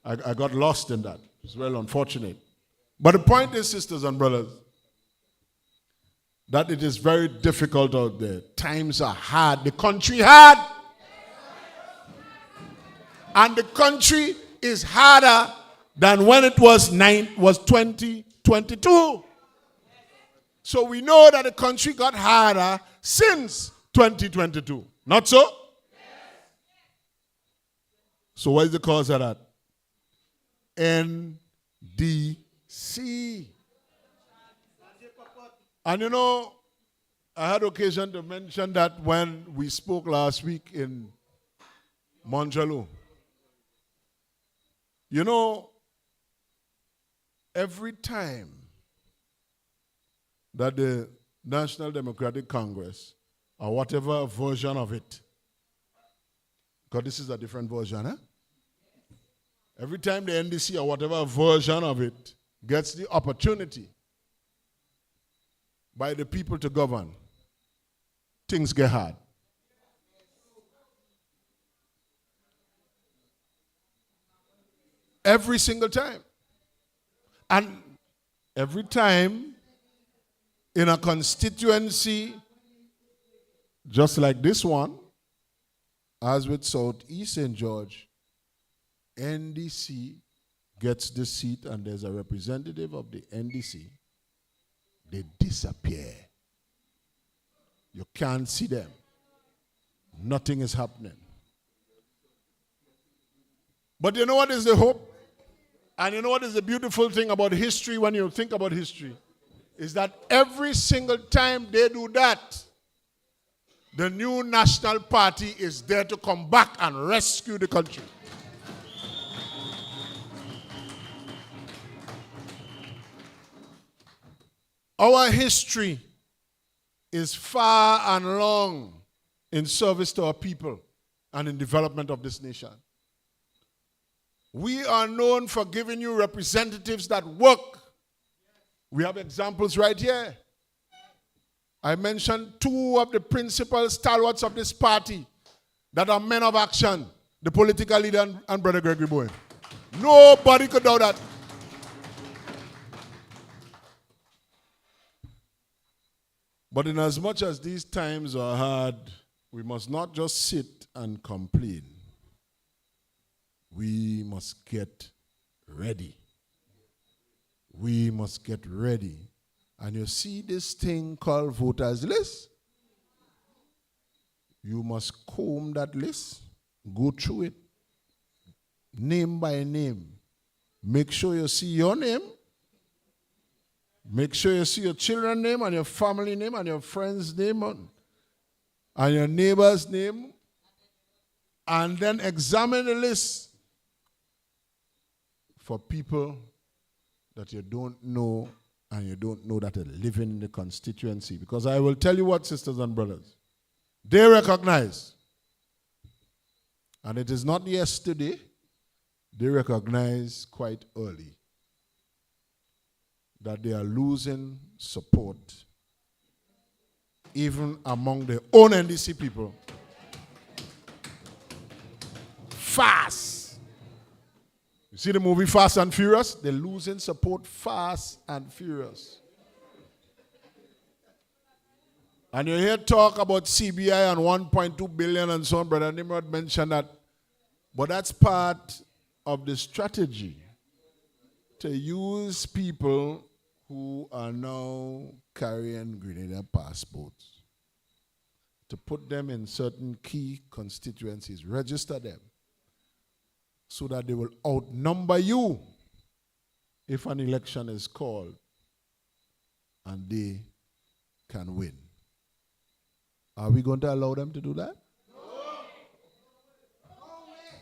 I got lost in that. It's well unfortunate. But the point is, sisters and brothers, that it is very difficult out there. Times are hard. The country hard. And the country is harder than when it was 2022. So we know that the country got harder since 2022. Not so? So what is the cause of that? NDC. And you know, I had occasion to mention that when we spoke last week in Monjalo. You know, every time that the National Democratic Congress, or whatever version of it, because this is a different version, eh? Every time the NDC or whatever version of it gets the opportunity by the people to govern, things get hard. Every single time. And every time in a constituency just like this one, as with Southeast St. George, NDC gets the seat and there's a representative of the NDC, they disappear. You can't see them. Nothing is happening. But you know what is the hope? And you know what is the beautiful thing about history when you think about history? Is that every single time they do that, the new national party is there to come back and rescue the country. Our history is far and long in service to our people and in development of this nation. We are known for giving you representatives that work. We have examples right here. I mentioned two of the principal stalwarts of this party that are men of action, the political leader and Brother Gregory Bowen. Nobody could doubt that. But in as much as these times are hard, we must not just sit and complain. We must get ready. We must get ready. And you see this thing called voters list? You must comb that list, go through it, name by name. Make sure you see your name. Make sure you see your children's name and your family name and your friend's name and your neighbor's name. And then examine the list for people that you don't know and you don't know that are living in the constituency. Because I will tell you what, sisters and brothers, they recognize, and it is not yesterday, they recognize quite early that they are losing support even among their own NDC people. Fast. You see the movie Fast and Furious? They're losing support fast and furious. And you hear talk about CBI and 1.2 billion and so on. Brother Nimrod mentioned that. But that's part of the strategy to use people who are now carrying Grenadian passports, to put them in certain key constituencies, register them, so that they will outnumber you if an election is called and they can win. Are we going to allow them to do that? No.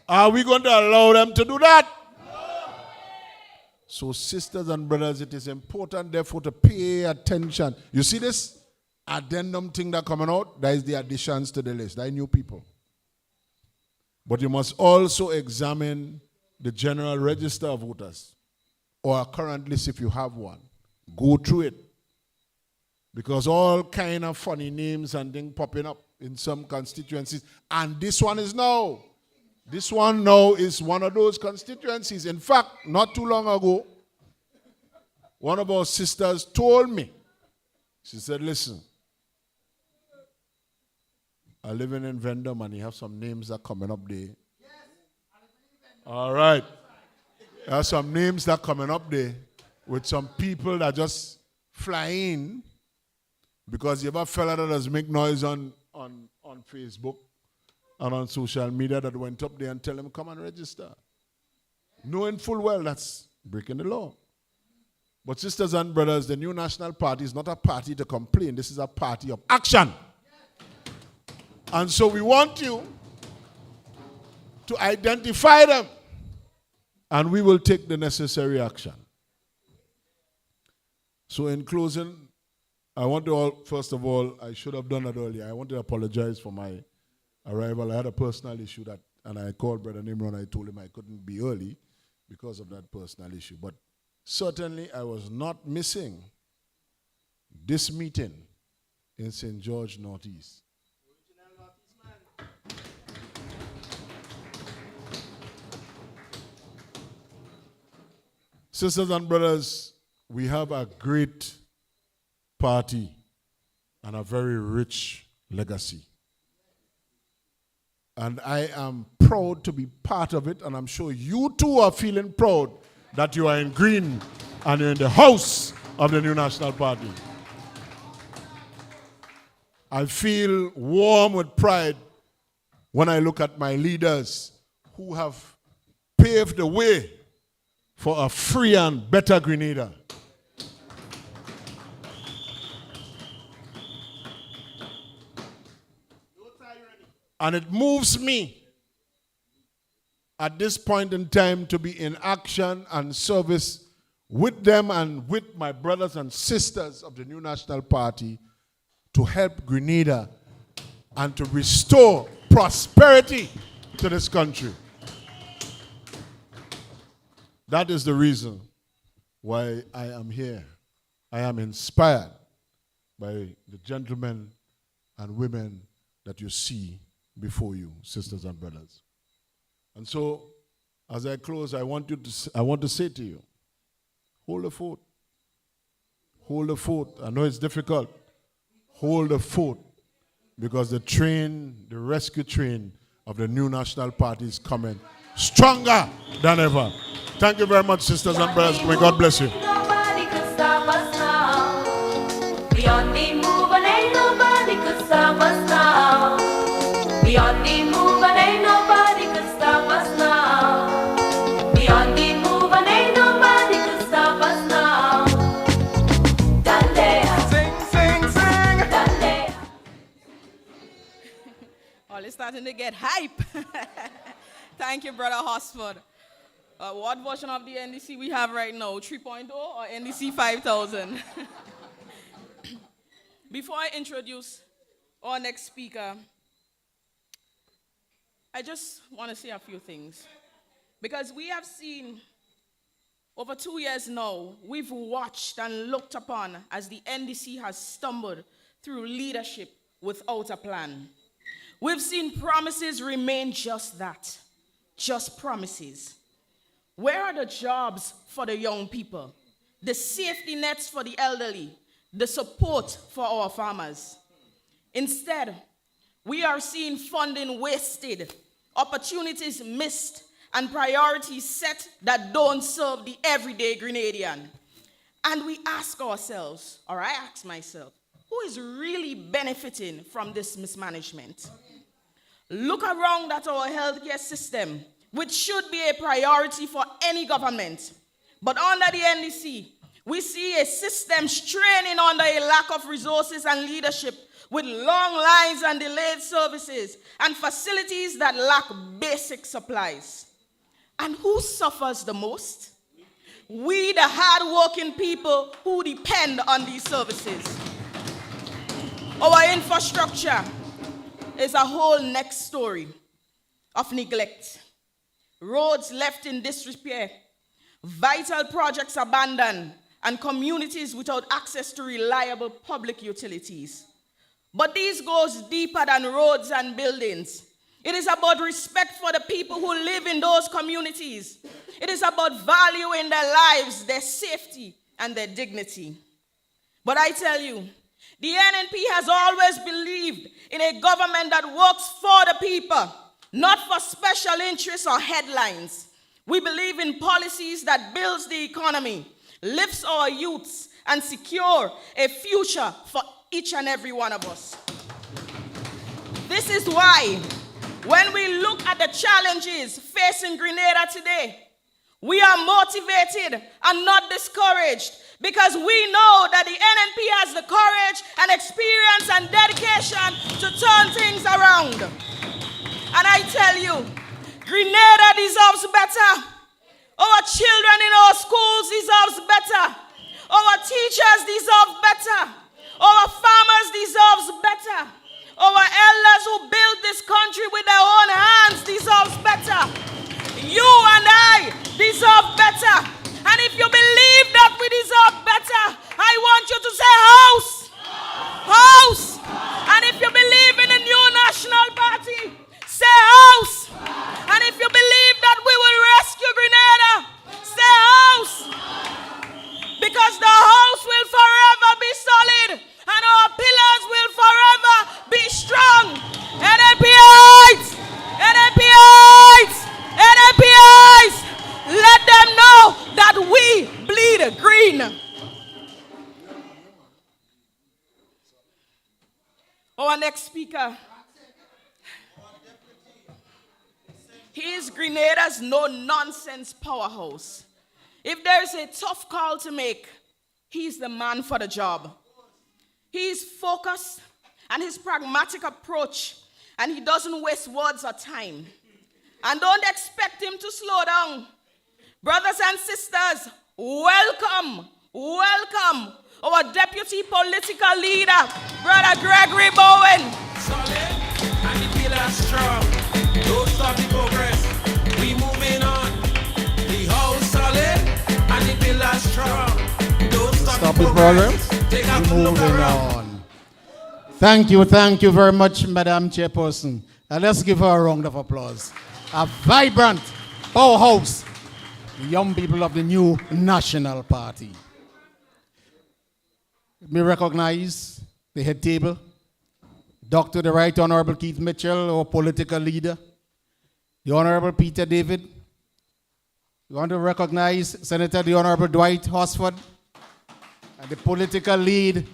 Are we going to allow them to do that? No. So, sisters and brothers, it is important, therefore, to pay attention. You see this addendum thing that coming out? That is the additions to the list. That is new people. But you must also examine the general register of voters or a current list if you have one. Go through it. Because all kind of funny names and things popping up in some constituencies. And this one is now. This one now is one of those constituencies. In fact, not too long ago, one of our sisters told me, she said, listen, I live in Vendome and you have some names that are coming up there. All right. There are some names that are coming up there with some people that just fly in because you have a fella that does make noise on Facebook and on social media that went up there and tell them, come and register. knowing full well that's breaking the law. But sisters and brothers, the New National Party is not a party to complain. This is a party of action. And so we want you to identify them, and we will take the necessary action. So in closing, I want to first of all, I should have done that earlier. I want to apologize for my arrival. I had a personal issue and I called Brother Nimrod and I told him I couldn't be early because of that personal issue. But certainly I was not missing this meeting in St. George Northeast. Sisters and brothers, we have a great party and a very rich legacy. And I am proud to be part of it, and I'm sure you too are feeling proud that you are in green and you're in the house of the New National Party. I feel warm with pride when I look at my leaders who have paved the way for a free and better Grenada. And it moves me at this point in time to be in action and service with them and with my brothers and sisters of the New National Party to help Grenada and to restore prosperity to this country. That is the reason why I am here. I am inspired by the gentlemen and women that you see before you, sisters and brothers. And so, as I close, I want to say to you, hold the fort. Hold the fort. I know it's difficult. Hold the fort, because the train, the rescue train of the New National Party is coming stronger than ever. Thank you very much, sisters and brothers. May God bless you. Nobody could stop us now. We on the move and ain't nobody could stop us now. We on the move and ain't nobody could stop us now. We on the move and ain't nobody could stop us now. Dale, Sing, sing. dale. Oh, it's starting to get hype. Thank you, Brother Horsford. What version of the NDC we have right now? 3.0 or NDC 5000? Before I introduce our next speaker, I just want to say a few things. Because we have seen, over 2 years now, we've watched and looked upon as the NDC has stumbled through leadership without a plan. We've seen promises remain just that, just promises. Where are the jobs for the young people, the safety nets for the elderly, the support for our farmers? Instead, we are seeing funding wasted, opportunities missed, and priorities set that don't serve the everyday Grenadian. And we ask ourselves, or I ask myself, who is really benefiting from this mismanagement? Look around at our healthcare system, which should be a priority for any government. But under the NDC, we see a system straining under a lack of resources and leadership, with long lines and delayed services and facilities that lack basic supplies. And who suffers the most? We, the hard-working people who depend on these services. Our infrastructure is a whole next story of neglect. Roads left in disrepair, vital projects abandoned, and communities without access to reliable public utilities. But this goes deeper than roads and buildings. It is about respect for the people who live in those communities. It is about valuing their lives, their safety, and their dignity. But I tell you, the NNP has always believed in a government that works for the people, not for special interests or headlines. We believe in policies that builds the economy, lifts our youths, and secure a future for each and every one of us. This is why, when we look at the challenges facing Grenada today, We are motivated and not discouraged because we know that the NNP has the courage and experience and dedication to turn things around. And I tell you, Grenada deserves better. Our children in our schools deserve better. Our teachers deserve better. Our farmers deserve better. Our elders who built this country with their own hands deserve better. You and I deserve better. And if you believe that we deserve better, I want you to say house. House. And if you believe in a new national party, say house. And if you believe that we will rescue Grenada, say house. Because the house will forever be solid and our pillars will forever be strong. NNPites! NNPites! NNPites! Let them know that we bleed green. Our next speaker. He is Grenada's no-nonsense powerhouse. If there is a tough call to make, he's the man for the job. He is focused and his pragmatic approach, and he doesn't waste words or time. And don't expect him to slow down. Brothers and sisters, welcome, welcome our deputy political leader, Brother Gregory Bowen. Solid, and the pillar strong. Don't stop the progress. We moving on. The house solid, and the pillar strong. Don't stop the progress. Take a look around. Thank you very much, Madam Chairperson. And let's give her a round of applause. A vibrant powerhouse, the young people of the new National Party. Let me recognize the head table, Dr. the Right Honorable Keith Mitchell, our political leader, the Honorable Peter David. We want to recognize Senator the Honorable Dwight Horsford, and the political lead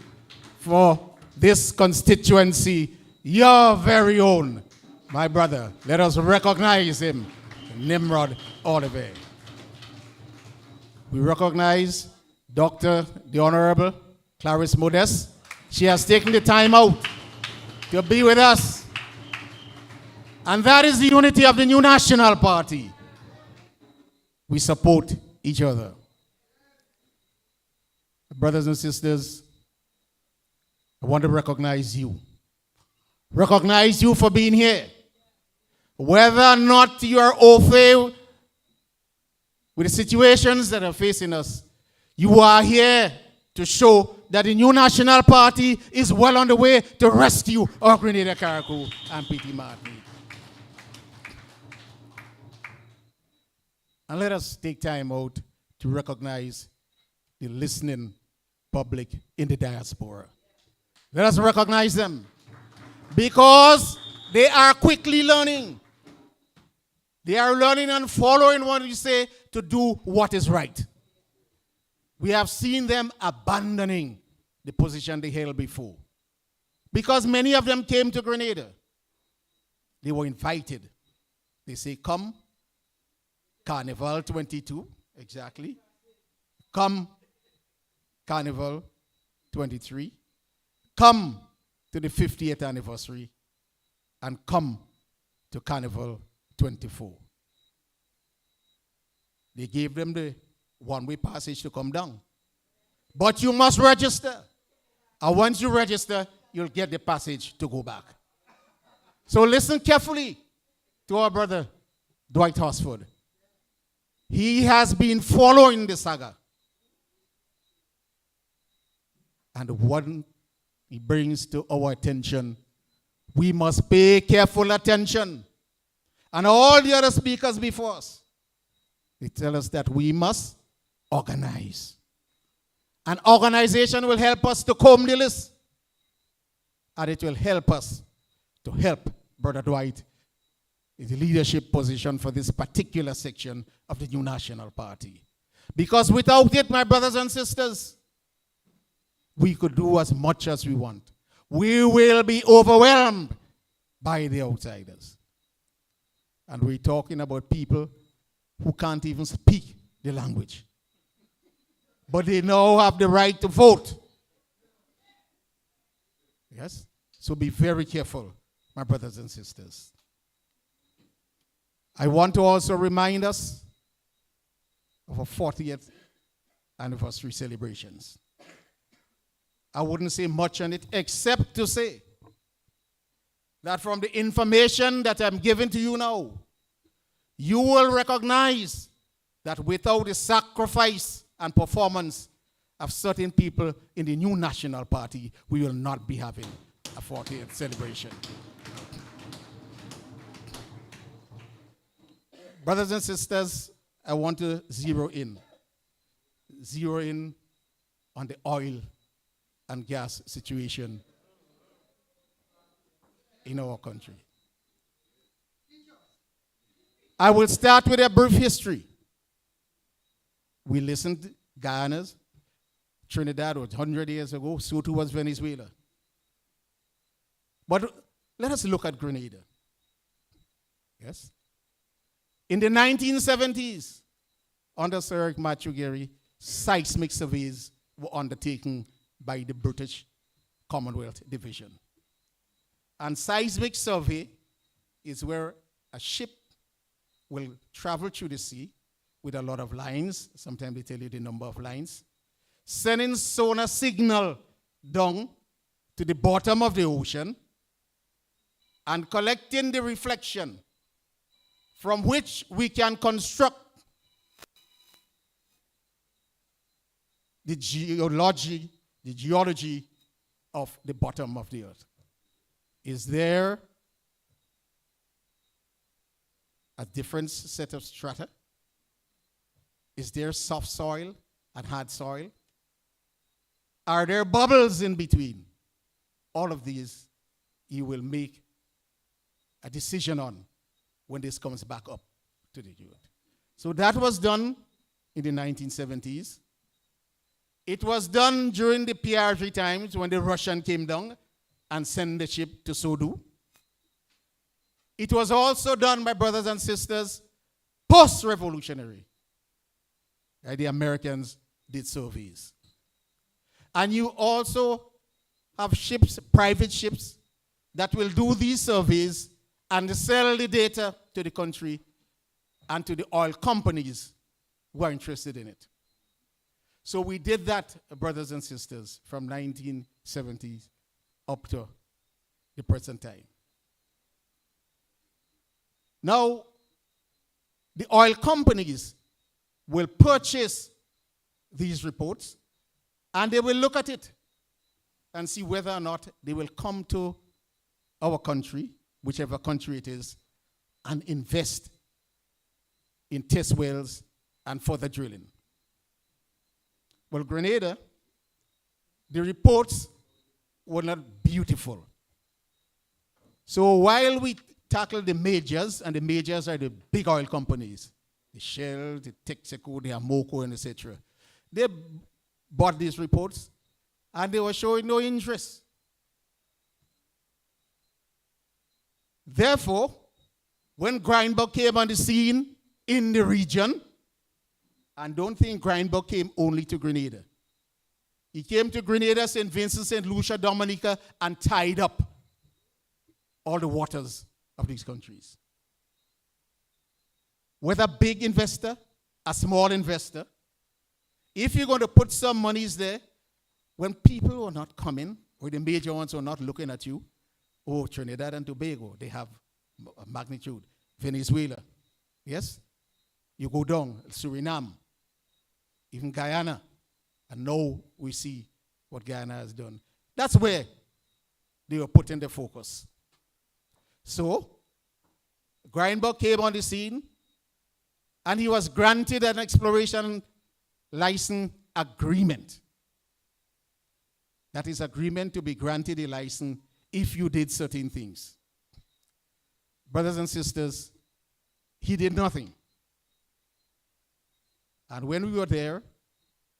for this constituency, your very own, my brother. Let us recognize him, Nimrod Olivier. We recognize Dr. the Honorable Clarice Modest. She has taken the time out to be with us. And that is the unity of the new National Party. We support each other. Brothers and sisters, I want to recognize you. Recognize you for being here. Whether or not you are au fait with the situations that are facing us, you are here to show that the new National Party is well on the way to rescue our Grenada Carriacou and P.T. Martin. And let us take time out to recognize the listening public in the diaspora. Let us recognize them because they are quickly learning. They are learning and following what we say to do what is right. We have seen them abandoning the position they held before because many of them came to Grenada. They were invited. They say, come, Carnival 22, exactly. Come, Carnival 23. Come to the 50th anniversary and come to Carnival 24. They gave them the one-way passage to come down. But you must register. And once you register, you'll get the passage to go back. So listen carefully to our brother, Dwight Horsford. He has been following the saga. And what he brings to our attention, we must pay careful attention. And all the other speakers before us, they tell us that we must organize. And organization will help us to comb the list. And it will help us to help Brother Dwight in the leadership position for this particular section of the new National Party. Because without it, my brothers and sisters, we could do as much as we want. We will be overwhelmed by the outsiders. And we're talking about people who can't even speak the language. But they now have the right to vote. Yes? So be very careful, my brothers and sisters. I want to also remind us of our 40th anniversary celebrations. I wouldn't say much on it except to say that from the information that I'm giving to you now, you will recognize that without the sacrifice and performance of certain people in the new National Party, we will not be having a 40th celebration. Brothers and sisters, I want to zero in on the oil and gas situation in our country. I will start with a brief history. We listened to Guyana's. Trinidad was 100 years ago, so too was Venezuela. But let us look at Grenada. Yes? In the 1970s, under Sir Eric Matthew-Gerry, seismic surveys were undertaken by the British Commonwealth Division. And seismic survey is where a ship will travel through the sea with a lot of lines. Sometimes they tell you the number of lines. Sending sonar signal down to the bottom of the ocean and collecting the reflection from which we can construct the geology of the bottom of the earth. Is there a different set of strata? Is there soft soil and hard soil? Are there bubbles in between? All of these you will make a decision on when this comes back up to the earth. So that was done in the 1970s. It was done during the PRG times when the Russian came down and sent the ship to Sodu. It was also done, my brothers and sisters, post-revolutionary. The Americans did surveys. And you also have ships, private ships, that will do these surveys and sell the data to the country and to the oil companies who are interested in it. So we did that, brothers and sisters, from 1970s up to the present time. Now, the oil companies will purchase these reports and they will look at it and see whether or not they will come to our country, whichever country it is, and invest in test wells and further drilling. Well, Grenada, the reports were not beautiful. So while we tackle the majors, and the majors are the big oil companies, the Shell, the Texaco, the Amoco, and etc., they bought these reports, and they were showing no interest. Therefore, when Grindberg came on the scene in the region, and don't think Grindberg came only to Grenada. He came to Grenada, St. Vincent, St. Lucia, Dominica, and tied up all the waters of these countries. Whether a big investor, a small investor, if you're going to put some monies there, when people are not coming, or the major ones are not looking at you, oh, Trinidad and Tobago, they have a magnitude. Venezuela, yes? You go down, Suriname, even Guyana, and now we see what Guyana has done. That's where they were putting the focus. So, Grindberg came on the scene, and he was granted an exploration license agreement. That is agreement to be granted a license if you did certain things. Brothers and sisters, he did nothing. And when we were there,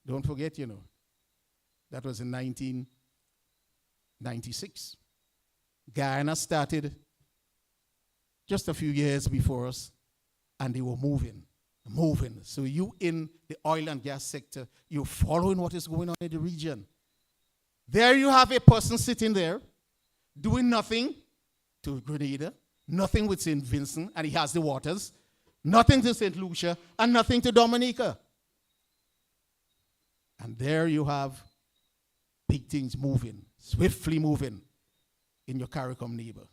don't forget, that was in 1996. Guyana started just a few years before us, and they were moving. moving. So you in the oil and gas sector, you're following what is going on in the region. There you have a person sitting there doing nothing to Grenada, nothing with St. Vincent, and he has the waters, nothing to St. Lucia, and nothing to Dominica. And there you have big things moving, swiftly moving in your CARICOM neighbor.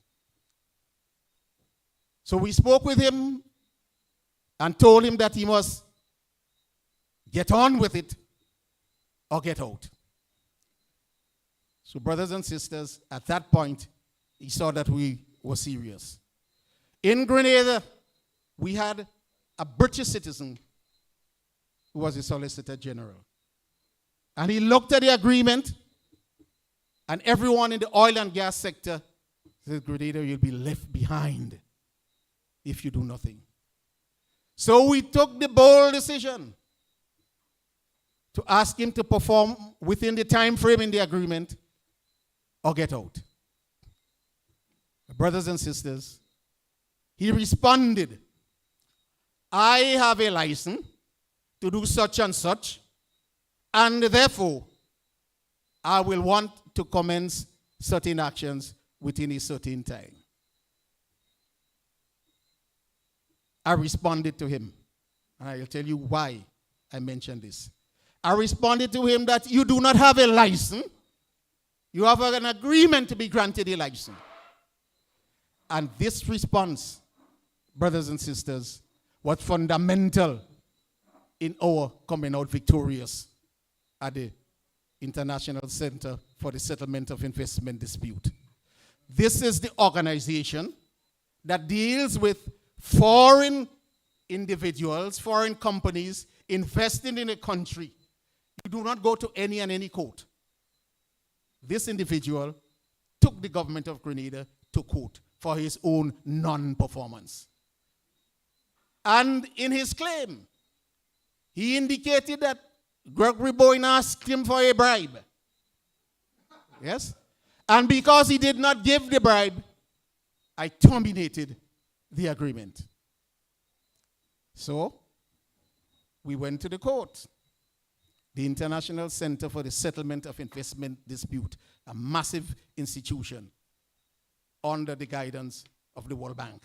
So we spoke with him and told him that he must get on with it or get out. So brothers and sisters, at that point, he saw that we were serious. In Grenada, we had a British citizen who was the Solicitor General. And he looked at the agreement, and everyone in the oil and gas sector said, Grenada, you'll be left behind if you do nothing. So we took the bold decision to ask him to perform within the time frame in the agreement or get out. Brothers and sisters, he responded, I have a license to do such and such, and therefore I will want to commence certain actions within a certain time. I responded to him, and I'll tell you why I mentioned this. I responded to him that you do not have a license. You have an agreement to be granted a license. And this response, brothers and sisters, was fundamental in our coming out victorious at the International Center for the Settlement of Investment Dispute. This is the organization that deals with foreign individuals, foreign companies investing in a country. You do not go to any and any court. This individual took the government of Grenada to court for his own non-performance. And in his claim, he indicated that Gregory Bowen asked him for a bribe. Yes? And because he did not give the bribe, I terminated the agreement. So, we went to the court. The International Center for the Settlement of Investment Dispute, a massive institution under the guidance of the World Bank.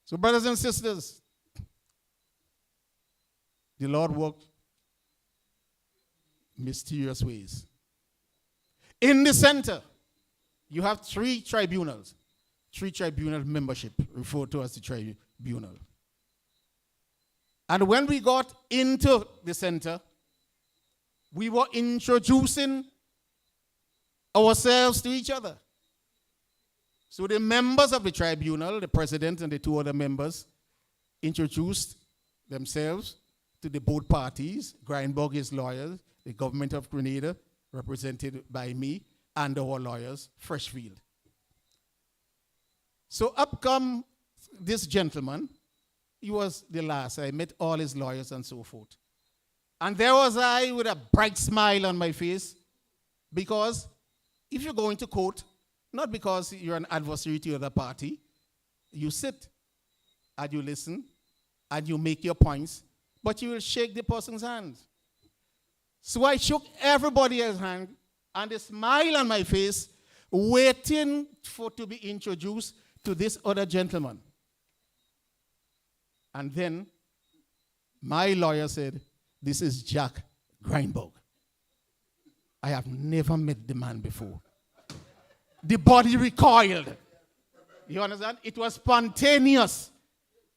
So, brothers and sisters, the Lord worked mysterious ways. In the center, you have three tribunal membership, referred to as the tribunal. And when we got into the center, we were introducing ourselves to each other. So the members of the tribunal, the president and the two other members, introduced themselves to the both parties, Grindberg, his lawyers, the government of Grenada, represented by me, and our lawyers, Freshfield. So up come this gentleman. He was the last. I met all his lawyers and so forth. And there was I with a bright smile on my face, because if you're going to court, not because you're an adversary to the other party, you sit and you listen and you make your points, but you will shake the person's hand. So I shook everybody's hand and a smile on my face, waiting for to be introduced to this other gentleman. And then my lawyer said, this is Jack Grindberg. I have never met the man before. The body recoiled. You understand? It was spontaneous.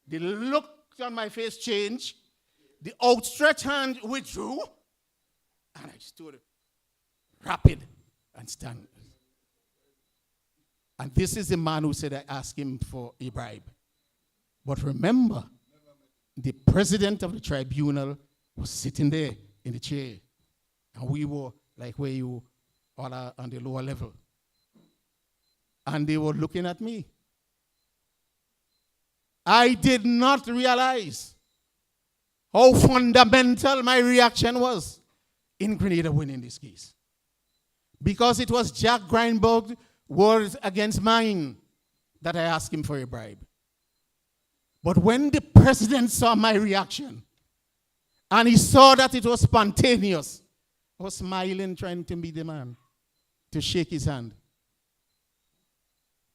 The look on my face changed. The outstretched hand withdrew. And I stood rapid and stand. And this is the man who said I asked him for a bribe. But remember, the president of the tribunal was sitting there in the chair. And we were like where you all are on the lower level. And they were looking at me. I did not realize how fundamental my reaction was in Grenada winning this case. Because it was Jack Grindberg's words against mine that I asked him for a bribe. But when the president saw my reaction, and he saw that it was spontaneous, I was smiling, trying to meet the man, to shake his hand.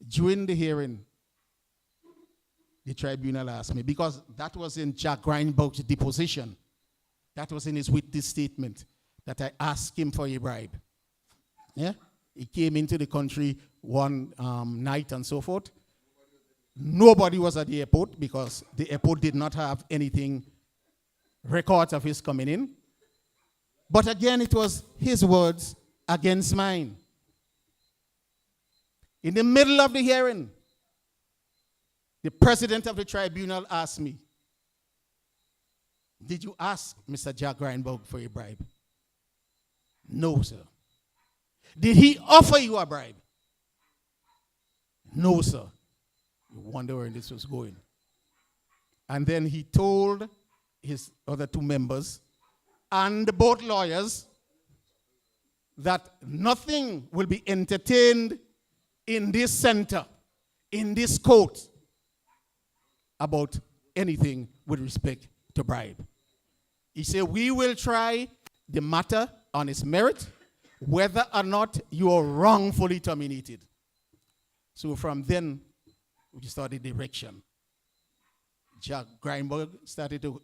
During the hearing, the tribunal asked me, because that was in Jack Grindberg's deposition, that was in his witness statement, that I asked him for a bribe. Yeah? He came into the country one night and so forth. Nobody was at the airport because the airport did not have anything, records of his coming in. But again, it was his words against mine. In the middle of the hearing, the president of the tribunal asked me, did you ask Mr. Jack Grindberg for a bribe? No, sir. Did he offer you a bribe? No, sir. You wonder where this was going. And then he told his other two members and both lawyers that nothing will be entertained in this center, in this court, about anything with respect to bribe. He said, we will try the matter on its merit, whether or not you are wrongfully terminated. So from then, we started direction. Jack Grindberg started to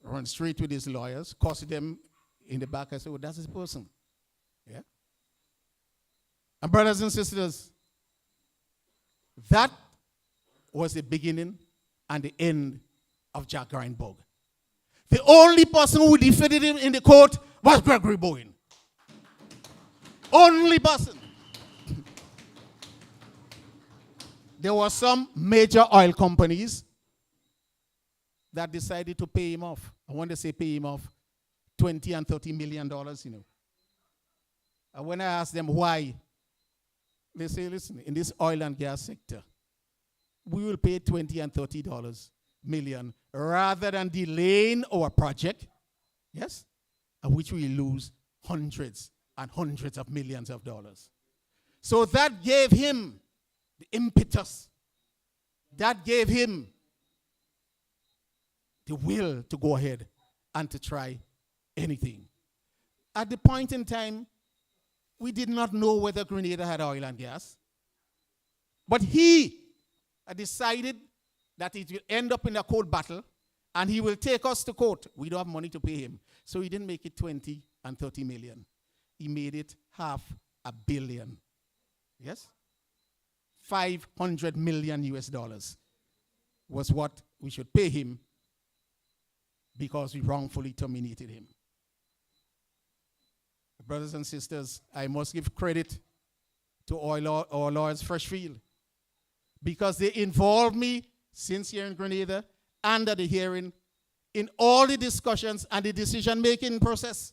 run straight with his lawyers, cost them in the back. I said, well, that's his person. Yeah? And brothers and sisters, that was the beginning and the end of Jack Grindberg. The only person who defended him in the court was Gregory Bowen. Only person. There were some major oil companies that decided to pay him off. I want to say pay him off $20 and $30 million, you know. And when I asked them why, they say, listen, in this oil and gas sector, we will pay $20 and $30 million rather than delaying our project, yes, and which we lose hundreds and hundreds of millions of dollars. So that gave him the impetus. That gave him the will to go ahead and to try anything. At the point in time, we did not know whether Grenada had oil and gas. But he had decided that it will end up in a court battle and he will take us to court. We don't have money to pay him. So he didn't make it 20 and 30 million. He made it $500 million. Yes? 500 million US dollars was what we should pay him because we wrongfully terminated him. Brothers and sisters, I must give credit to our lawyers Freshfield because they involved me since here in Grenada and at the hearing in all the discussions and the decision-making process.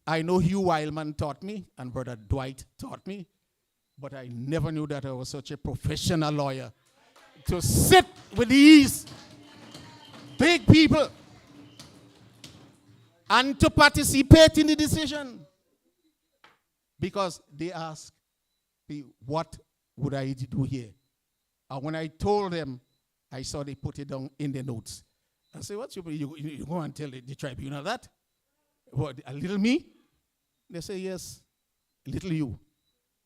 I know Hugh Wildman taught me and Brother Dwight taught me, but I never knew that I was such a professional lawyer to sit with these big people and to participate in the decision. Because they asked me, what would I do here? And when I told them, I saw they put it down in the notes. I said, what, you go and tell the tribunal that? What, a little me? They say, yes, little you.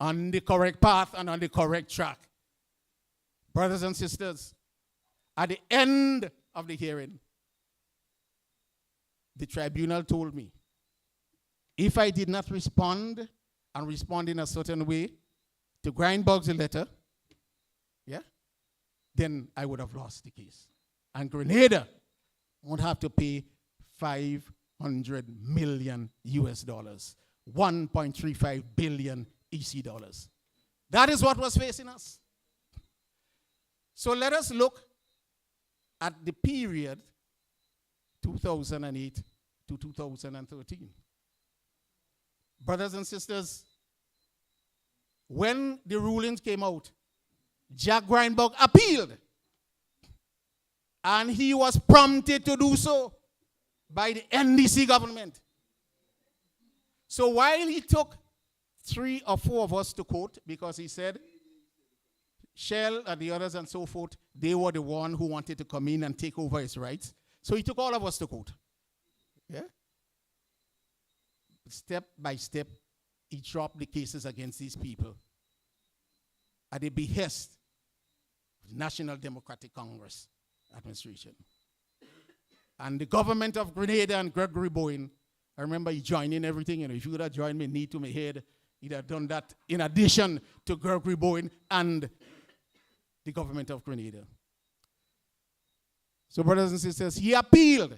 On the correct path and on the correct track. Brothers and sisters, at the end of the hearing, the tribunal told me, if I did not respond and respond in a certain way to Grindberg's letter, yeah, then I would have lost the case. And Grenada would have to pay 500 million US dollars, 1.35 billion EC dollars. That is what was facing us. So let us look at the period 2008 to 2013. Brothers and sisters, when the rulings came out, Jack Grindberg appealed. And he was prompted to do so by the NDC government. So while he took 3 or 4 of us to court, because he said Shell and the others and so forth, they were the one who wanted to come in and take over his rights. So he took all of us to court. Yeah? Step by step, he dropped the cases against these people at the behest of the National Democratic Congress administration. And the government of Grenada and Gregory Bowen, I remember he joined in everything. If you would have joined me knee to my head, he'd have done that in addition to Gregory Bowen and the government of Grenada. So, brothers and sisters, he appealed,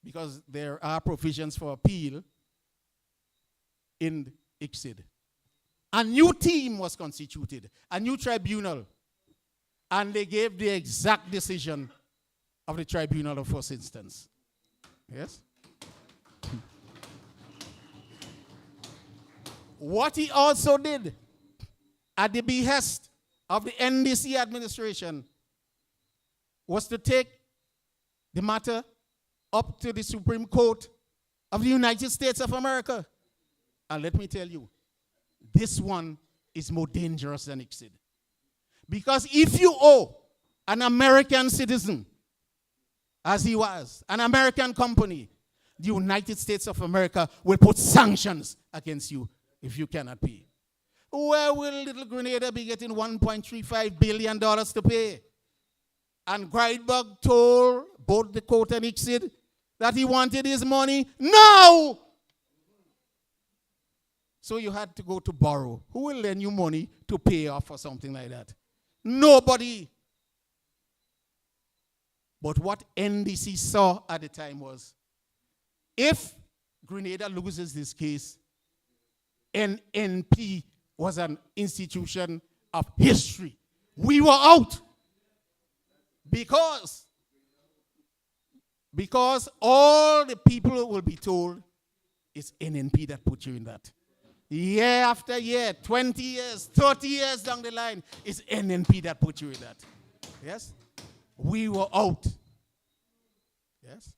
because there are provisions for appeal in ICSID. A new team was constituted, a new tribunal, and they gave the exact decision of the tribunal of first instance. Yes? What he also did, at the behest of the NDC administration, was to take the matter up to the Supreme Court of the United States of America. And let me tell you, this one is more dangerous than ICSID. Because if you owe an American citizen, as he was, an American company, the United States of America will put sanctions against you if you cannot pay. Where will Little Grenada be getting $1.35 billion to pay? And Gregory told both the court and ICSID that he wanted his money now. So you had to go to borrow. Who will lend you money to pay off or something like that? Nobody. But what NDC saw at the time was, if Grenada loses this case, NNP was an institution of history. We were out. Because all the people will be told it's NNP that put you in that. Year after year, 20 years, 30 years down the line, it's NNP that put you in that. Yes? We were out. Yes?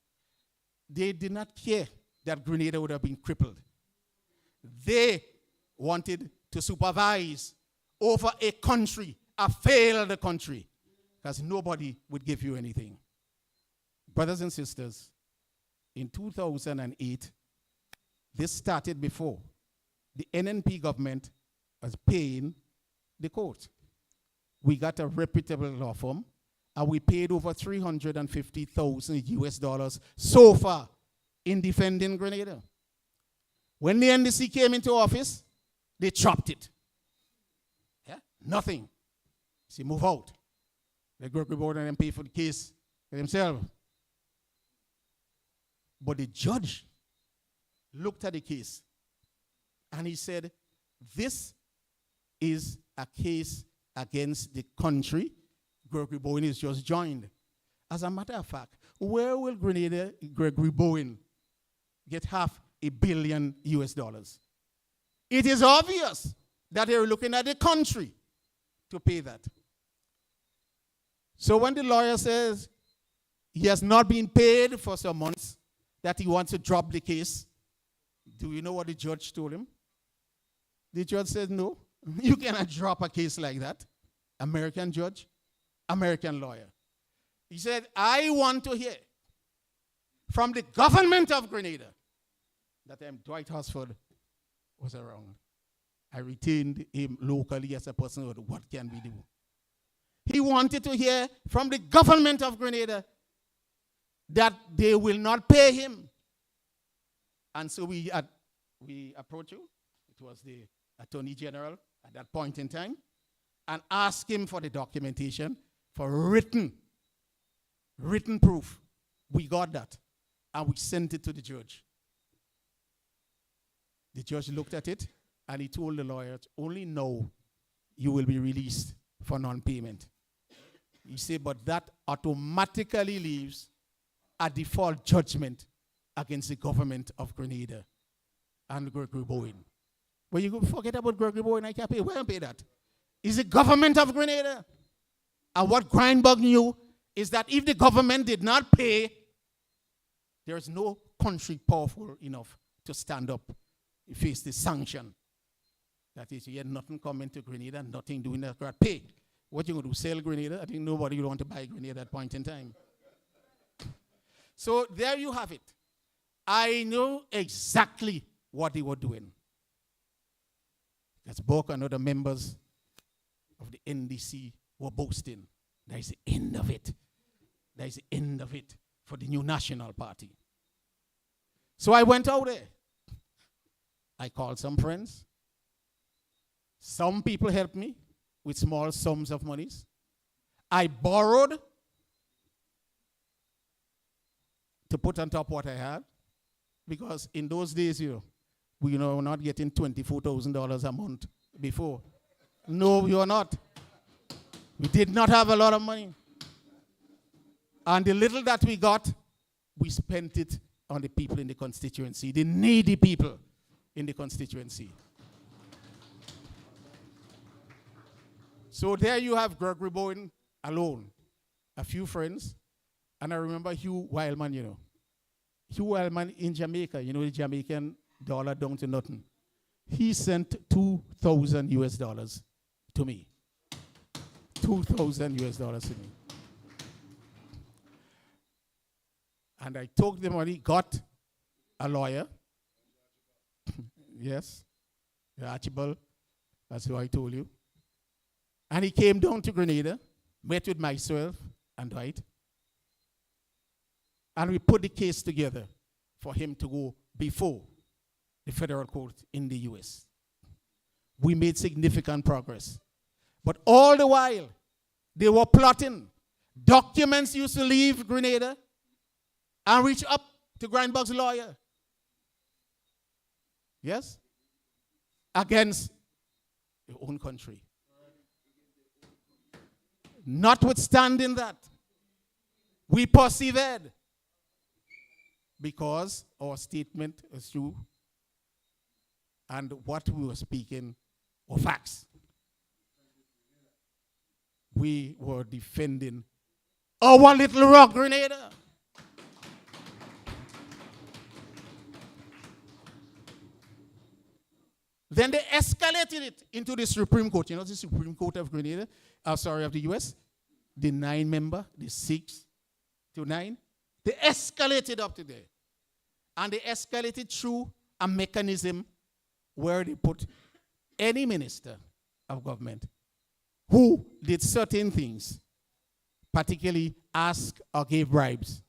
They did not care that Grenada would have been crippled. They wanted to supervise over a country, a failed country, because nobody would give you anything. Brothers and sisters, in 2008, this started before. The NNP government was paying the court. We got a reputable law firm, and we paid over $350,000 US so far in defending Grenada. When the NDC came into office, they chopped it. Yeah? Nothing. See, move out. Let Gregory Bowen and them pay for the case themselves. But the judge looked at the case and he said, this is a case against the country Gregory Bowen is just joined. As a matter of fact, where will Gregory Bowen get $500 million US? It is obvious that they're looking at the country to pay that. So when the lawyer says he has not been paid for some months, that he wants to drop the case, do you know what the judge told him? The judge said, no, you cannot drop a case like that. American judge, American lawyer. He said, I want to hear from the government of Grenada. That time Dwight Horsford was around. I retained him locally as a person with what can we do. He wanted to hear from the government of Grenada that they will not pay him. And so we approached you. It was the Attorney General at that point in time, and asked him for the documentation for written proof. We got that, and we sent it to the judge. The judge looked at it, and he told the lawyer, only now you will be released for non-payment. He said, but that automatically leaves a default judgment against the government of Grenada and Gregory Bowen. But you forget about Gregory Bowen, I can't pay. Where pay that? It's the government of Grenada. And what Grindbug knew is that if the government did not pay, there is no country powerful enough to stand up and face the sanction. That is, he had nothing coming to Grenada, nothing doing that, pay. What you going to do, sell Grenada? I think nobody would want to buy Grenada at that point in time. So there you have it. I know exactly what they were doing. That's Boca and other members of the NDC were boasting. That is the end of it. That is the end of it for the new National Party. So I went out there. I called some friends. Some people helped me with small sums of monies. I borrowed to put on top what I had, because in those days, we were not getting $24,000 a month before. No, we were not. We did not have a lot of money. And the little that we got, we spent it on the people in the constituency, the needy people in the constituency. So there you have Gregory Bowen alone, a few friends, and I remember Hugh Wildman, Hugh Wildman in Jamaica, the Jamaican dollar down to nothing. He sent $2,000 to me. $2,000 to me. And I took the money, got a lawyer. Yes, Archibald, that's who I told you. And he came down to Grenada, met with myself and Dwight. And we put the case together for him to go before the federal court in the US. We made significant progress. But all the while, they were plotting. Documents used to leave Grenada and reach up to Grindbug's lawyer. Yes? Against your own country. Notwithstanding that, we persevered because our statement is true and what we were speaking were facts. We were defending our little rock Grenada. Then they escalated it into the Supreme Court. The Supreme Court of Grenada, of the US, the 9-member, the 6 to 9, they escalated up to there. And they escalated through a mechanism where they put any minister of government who did certain things, particularly ask or gave bribes.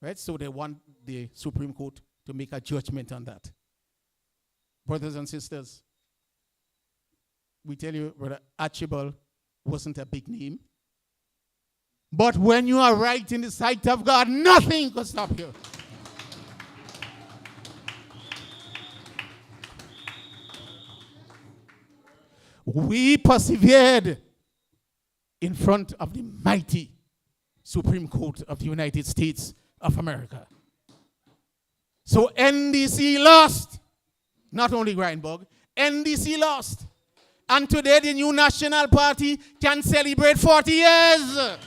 Right? So they want the Supreme Court to make a judgment on that. Brothers and sisters, we tell you, Brother Archibald wasn't a big name. But when you are right in the sight of God, nothing could stop you. We persevered in front of the mighty Supreme Court of the United States of America. So NDC lost. Not only Grindbug, NDC lost. And today the new National Party can celebrate 40 years.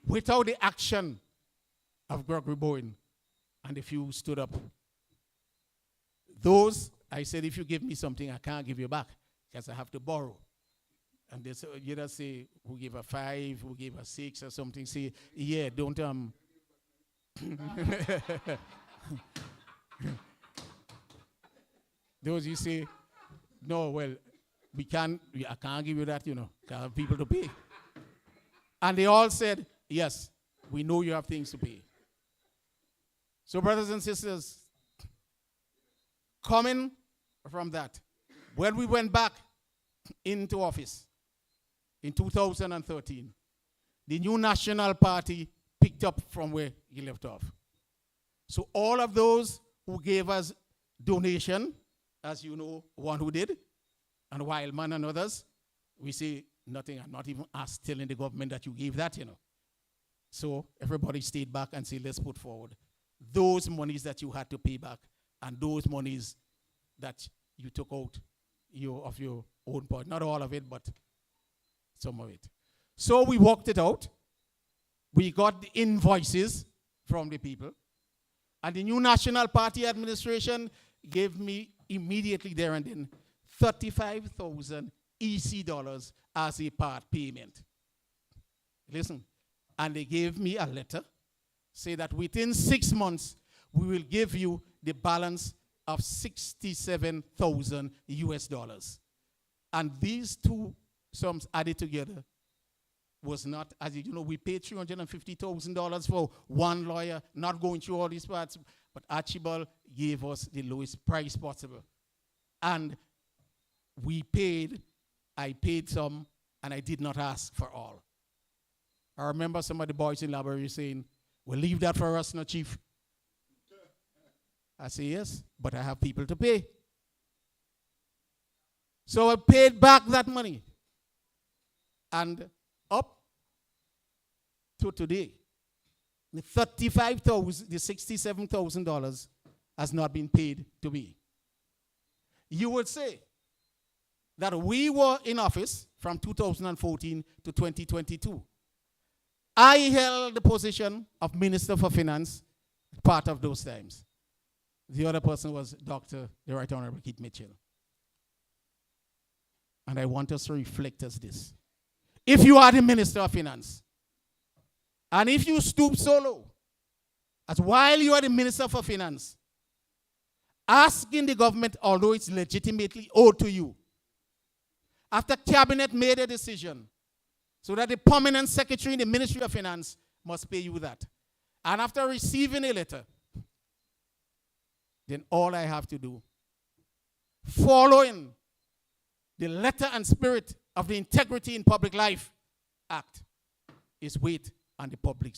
Without the action of Gregory Bowen and a few stood up. Those, I said, if you give me something, I can't give you back because I have to borrow. And they say, you just say, who gave a 5, who gave a 6 or something, say, yeah, don't, Those you say, no, well, I can't give you that, can't have people to pay. And they all said, yes, we know you have things to pay. So brothers and sisters, coming from that, when we went back into office, in 2013, the new National Party picked up from where he left off. So all of those who gave us donation, as you know, one who did, and Wildman and others, we say nothing, and not even us telling the government that you gave that, So everybody stayed back and said, let's put forward those monies that you had to pay back and those monies that you took out of your own part. Not all of it, but some of it. So we worked it out. We got the invoices from the people. And the new National Party administration gave me immediately there and then 35,000 EC dollars as a part payment. Listen, and they gave me a letter, say that within 6 months, we will give you the balance of 67,000 US dollars. And these two sums added together was not, as you know, we paid $350,000 for one lawyer, not going through all these parts, but Archibald gave us the lowest price possible. And I paid some, and I did not ask for all. I remember some of the boys in the library saying, well, leave that for us, no, Chief. I say, yes, but I have people to pay. So I paid back that money. And up to today, the $67,000 has not been paid to me. You would say that we were in office from 2014 to 2022. I held the position of Minister for Finance part of those times. The other person was Dr. the Right Honorable Keith Mitchell. And I want us to reflect as this. If you are the Minister of Finance, and if you stoop so low, as while you are the Minister for Finance, asking the government, although it's legitimately owed to you, after Cabinet made a decision, so that the permanent secretary in the Ministry of Finance must pay you that. And after receiving a letter, then all I have to do, following the letter and spirit of the Integrity in Public Life Act, is wait on the public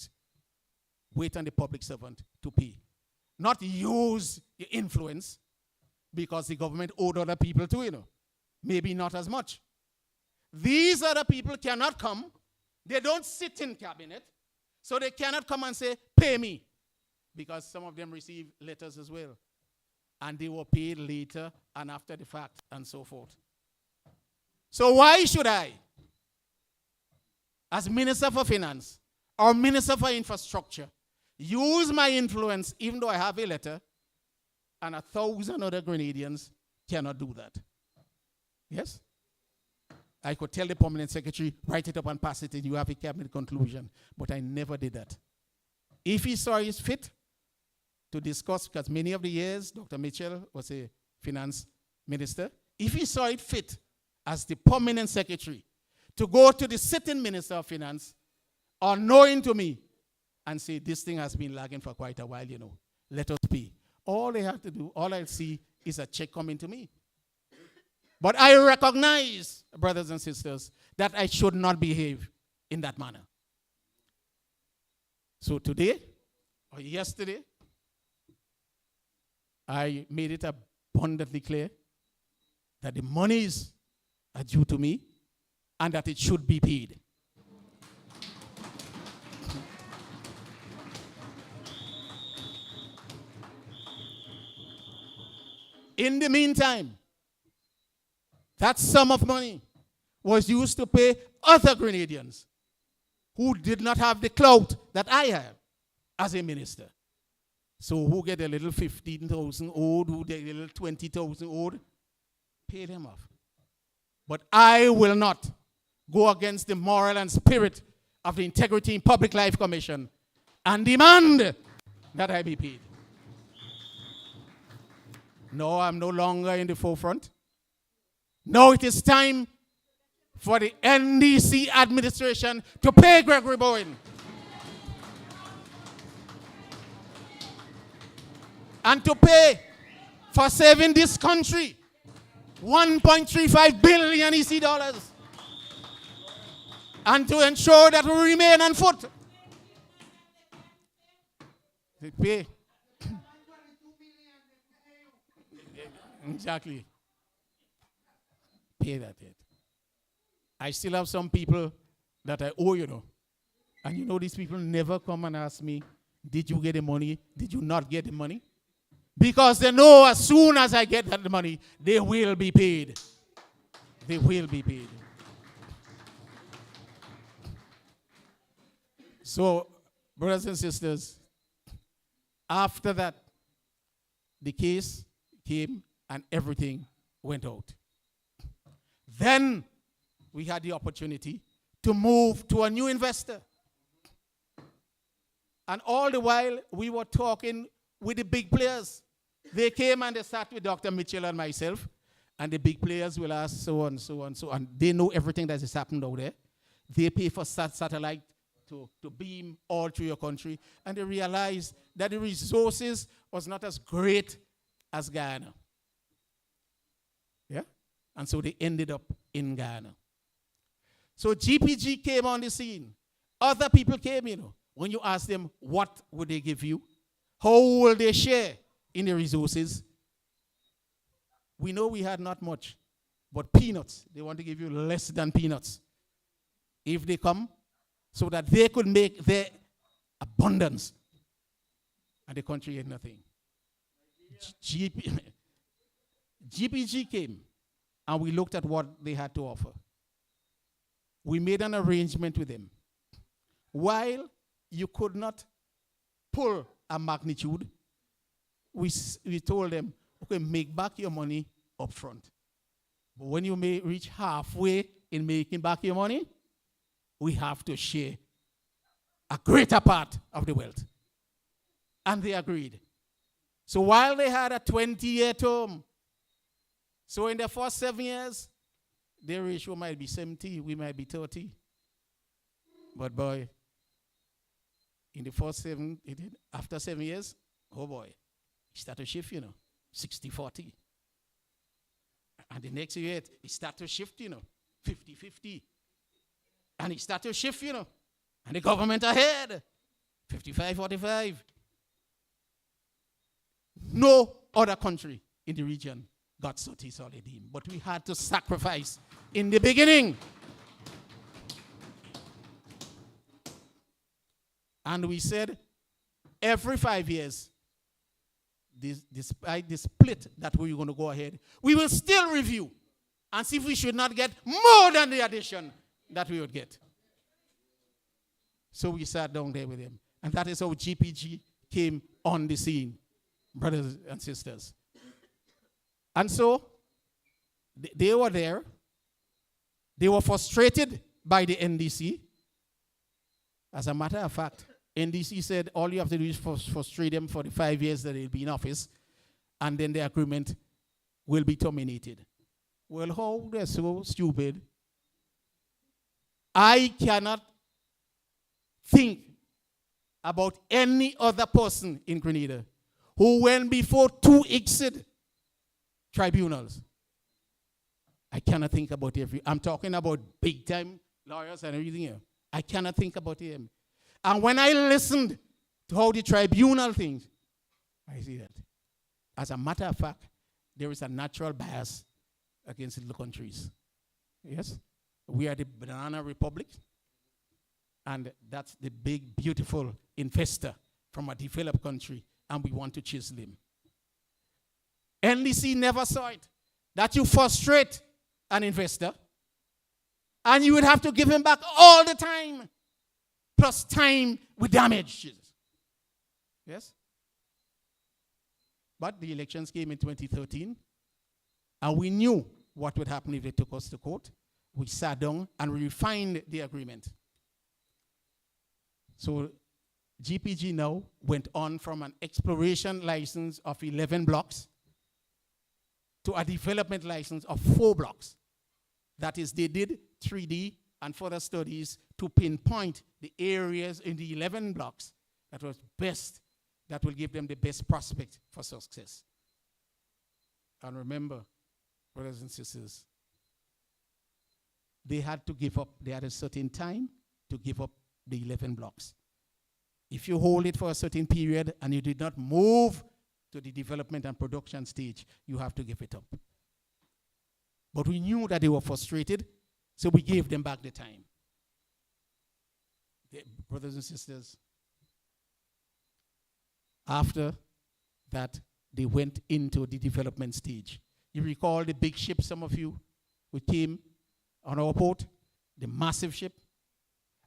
servant to pay. Not use the influence, because the government owed other people too, Maybe not as much. These other people cannot come. They don't sit in cabinet, so they cannot come and say, pay me, because some of them receive letters as well. And they were paid later and after the fact and so forth. So why should I, as Minister for Finance or Minister for Infrastructure, use my influence, even though I have a letter, and 1,000 other Grenadians cannot do that? Yes? I could tell the permanent secretary, write it up and pass it, and you have a cabinet conclusion. But I never did that. If he saw it fit to discuss, because many of the years Dr. Mitchell was a finance minister, if he saw it fit as the permanent secretary to go to the sitting minister of finance, unknowing to me, and say, this thing has been lagging for quite a while, let us pay. All they have to do, all I'll see is a check coming to me. But I recognize, brothers and sisters, that I should not behave in that manner. So today, or yesterday, I made it abundantly clear that the monies are due to me and that it should be paid. In the meantime, that sum of money was used to pay other Grenadians who did not have the clout that I have as a minister. So who get a little 15,000 owed, who get a little 20,000 owed, pay them off. But I will not go against the moral and spirit of the Integrity in Public Life Commission and demand that I be paid. No, I'm no longer in the forefront. No, it is time for the NDC administration to pay Gregory Bowen. And to pay for saving this country 1.35 billion EC dollars. And to ensure that we remain on foot. They pay. Exactly. Pay that yet. I still have some people that I owe, And these people never come and ask me, did you get the money? Did you not get the money? Because they know as soon as I get that money, they will be paid. They will be paid. So, brothers and sisters, after that, the case came and everything went out. Then we had the opportunity to move to a new investor. And all the while, we were talking with the big players. They came and they sat with Dr. Mitchell and myself, and the big players will ask so on, so on, so on. They know everything that has happened out there. They pay for satellite to beam all through your country, and they realize that the resources was not as great as Ghana. Yeah? And so they ended up in Ghana. So GPG came on the scene. Other people came, you know. When you ask them, what would they give you? How will they share in the resources? We know we had not much, but peanuts. They want to give you less than peanuts if they come, so that they could make their abundance. And the country had nothing. GPG came, and we looked at what they had to offer. We made an arrangement with them. While you could not pull a magnitude, we told them, okay, make back your money up front. But when you may reach halfway in making back your money, we have to share a greater part of the wealth. And they agreed. So while they had a 20-year term, so in the first 7 years, their ratio might be 70, we might be 30. But boy, in the first 7, after 7 years, oh boy, it started to shift, 60-40. And the next year, it started to shift, 50-50. And it started to shift, and the government ahead, 55-45. No other country in the region got Soti Solidim, but we had to sacrifice in the beginning. And we said, every 5 years, despite the split that we were going to go ahead, we will still review and see if we should not get more than the addition that we would get. So we sat down there with him. And that is how GPG came on the scene, brothers and sisters. And so they were there. They were frustrated by the NDC. As a matter of fact, NDC said all you have to do is frustrate them for the 5 years that they'll be in office, and then the agreement will be terminated. Well, how they're so stupid. I cannot think about any other person in Grenada who went before 2 exit tribunals. I cannot think about every. I'm talking about big time lawyers and everything here. I cannot think about him. And when I listened to how the tribunal thinks, I see that. As a matter of fact, there is a natural bias against little countries. Yes? We are the banana republic, and that's the big, beautiful investor from a developed country, and we want to chisel him. NDC never saw it, that you frustrate an investor, and you would have to give him back all the time, plus time with damages. Yes? But the elections came in 2013, and we knew what would happen if they took us to court. We sat down and we refined the agreement. So GPG now went on from an exploration license of 11 blocks to a development license of 4 blocks. That is, they did 3D and further studies to pinpoint the areas in the 11 blocks that was best, that will give them the best prospect for success. And remember, brothers and sisters, they had to give up. They had a certain time to give up the 11 blocks. If you hold it for a certain period and you did not move to the development and production stage, you have to give it up. But we knew that they were frustrated, so we gave them back the time. Brothers and sisters, after that, they went into the development stage. You recall the big ship, some of you, who came on our port, the massive ship,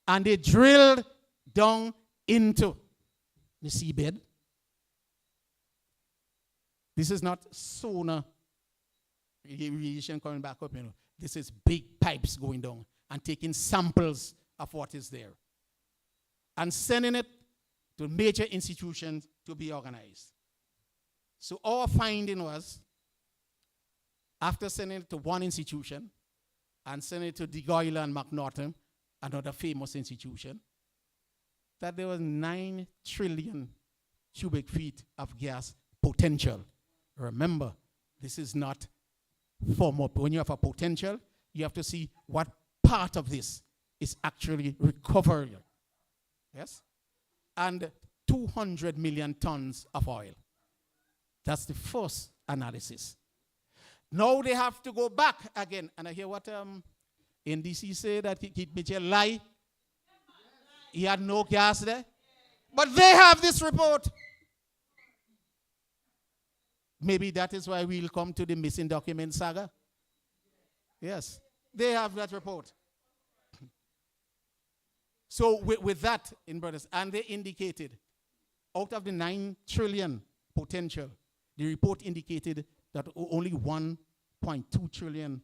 and they drilled down into the seabed. This is not sonar radiation coming back up, This is big pipes going down and taking samples of what is there and sending it to major institutions to be organized. So our finding was, after sending it to one institution and sending it to DeGoyle and McNaughton, another famous institution, that there was 9 trillion cubic feet of gas potential. Remember, this is not form up. When you have a potential, you have to see what part of this is actually recovered. Yes? And 200 million tons of oil. That's the first analysis. Now they have to go back again. And I hear what NDC say, that Keith Mitchell lie. He had no gas there. But they have this report. Maybe that is why we'll come to the missing document saga. Yes, they have that report. So with that, in brothers, and they indicated, out of the 9 trillion potential, the report indicated that only 1.2 trillion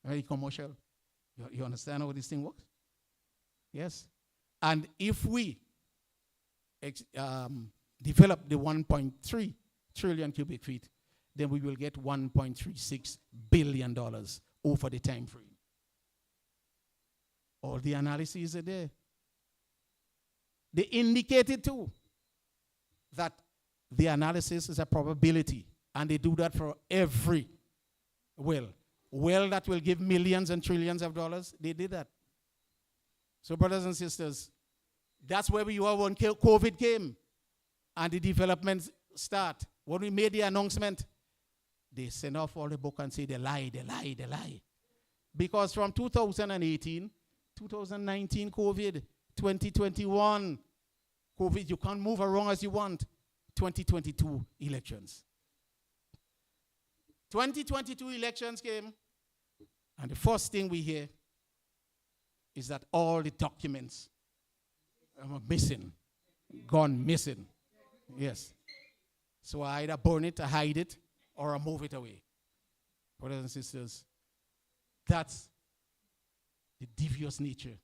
very commercial. You understand how this thing works? Yes. And if we develop the 1.3 trillion cubic feet, then we will get $1.36 billion over the time frame. All the analyses are there. They indicated too that the analysis is a probability, and they do that for every well. Well that will give millions and trillions of dollars, they did that. So brothers and sisters, that's where we were when COVID came and the development start. When we made the announcement, they sent off all the book and say they lie. Because from 2018, 2019 COVID, 2021 COVID, you can't move around as you want. 2022 elections. 2022 elections came, and the first thing we hear is that all the documents are missing, gone missing. Yes. So I either burn it, or hide it, or I move it away. Brothers and sisters, that's the devious nature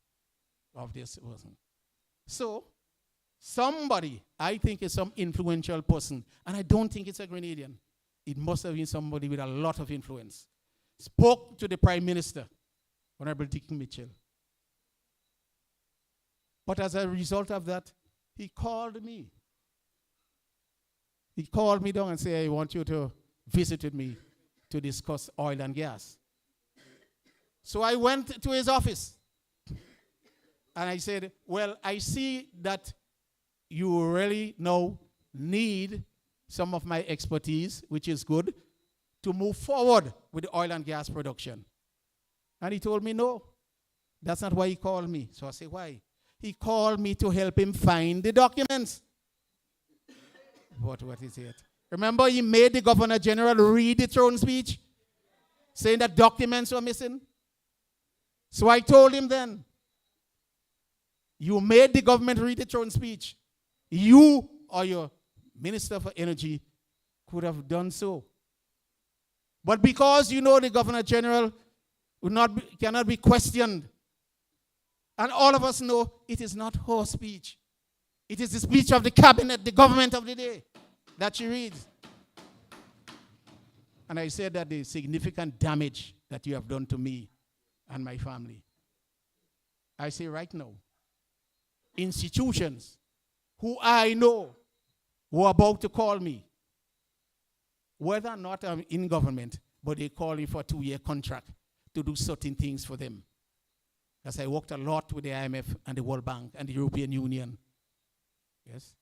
of this person. So, somebody, I think is some influential person, and I don't think it's a Grenadian. It must have been somebody with a lot of influence. Spoke to the Prime Minister, Honorable Dick Mitchell. But as a result of that, he called me. He called me down and said, I want you to visit with me to discuss oil and gas. So I went to his office. And I said, well, I see that you really now need some of my expertise, which is good, to move forward with the oil and gas production. And he told me, no, that's not why he called me. So I said, why? He called me to help him find the documents. What is it? Remember, he made the Governor General read the throne speech, saying that documents were missing. So I told him then, you made the government read the throne speech. You or your Minister for Energy could have done so. But because you know the Governor General cannot be questioned, and all of us know it is not her speech. It is the speech of the cabinet, the government of the day, that she reads. And I said that the significant damage that you have done to me and my family. I say right now, institutions who I know who are about to call me, whether or not I'm in government, but they call me for a 2-year contract to do certain things for them. Because I worked a lot with the IMF and the World Bank and the European Union. Yes.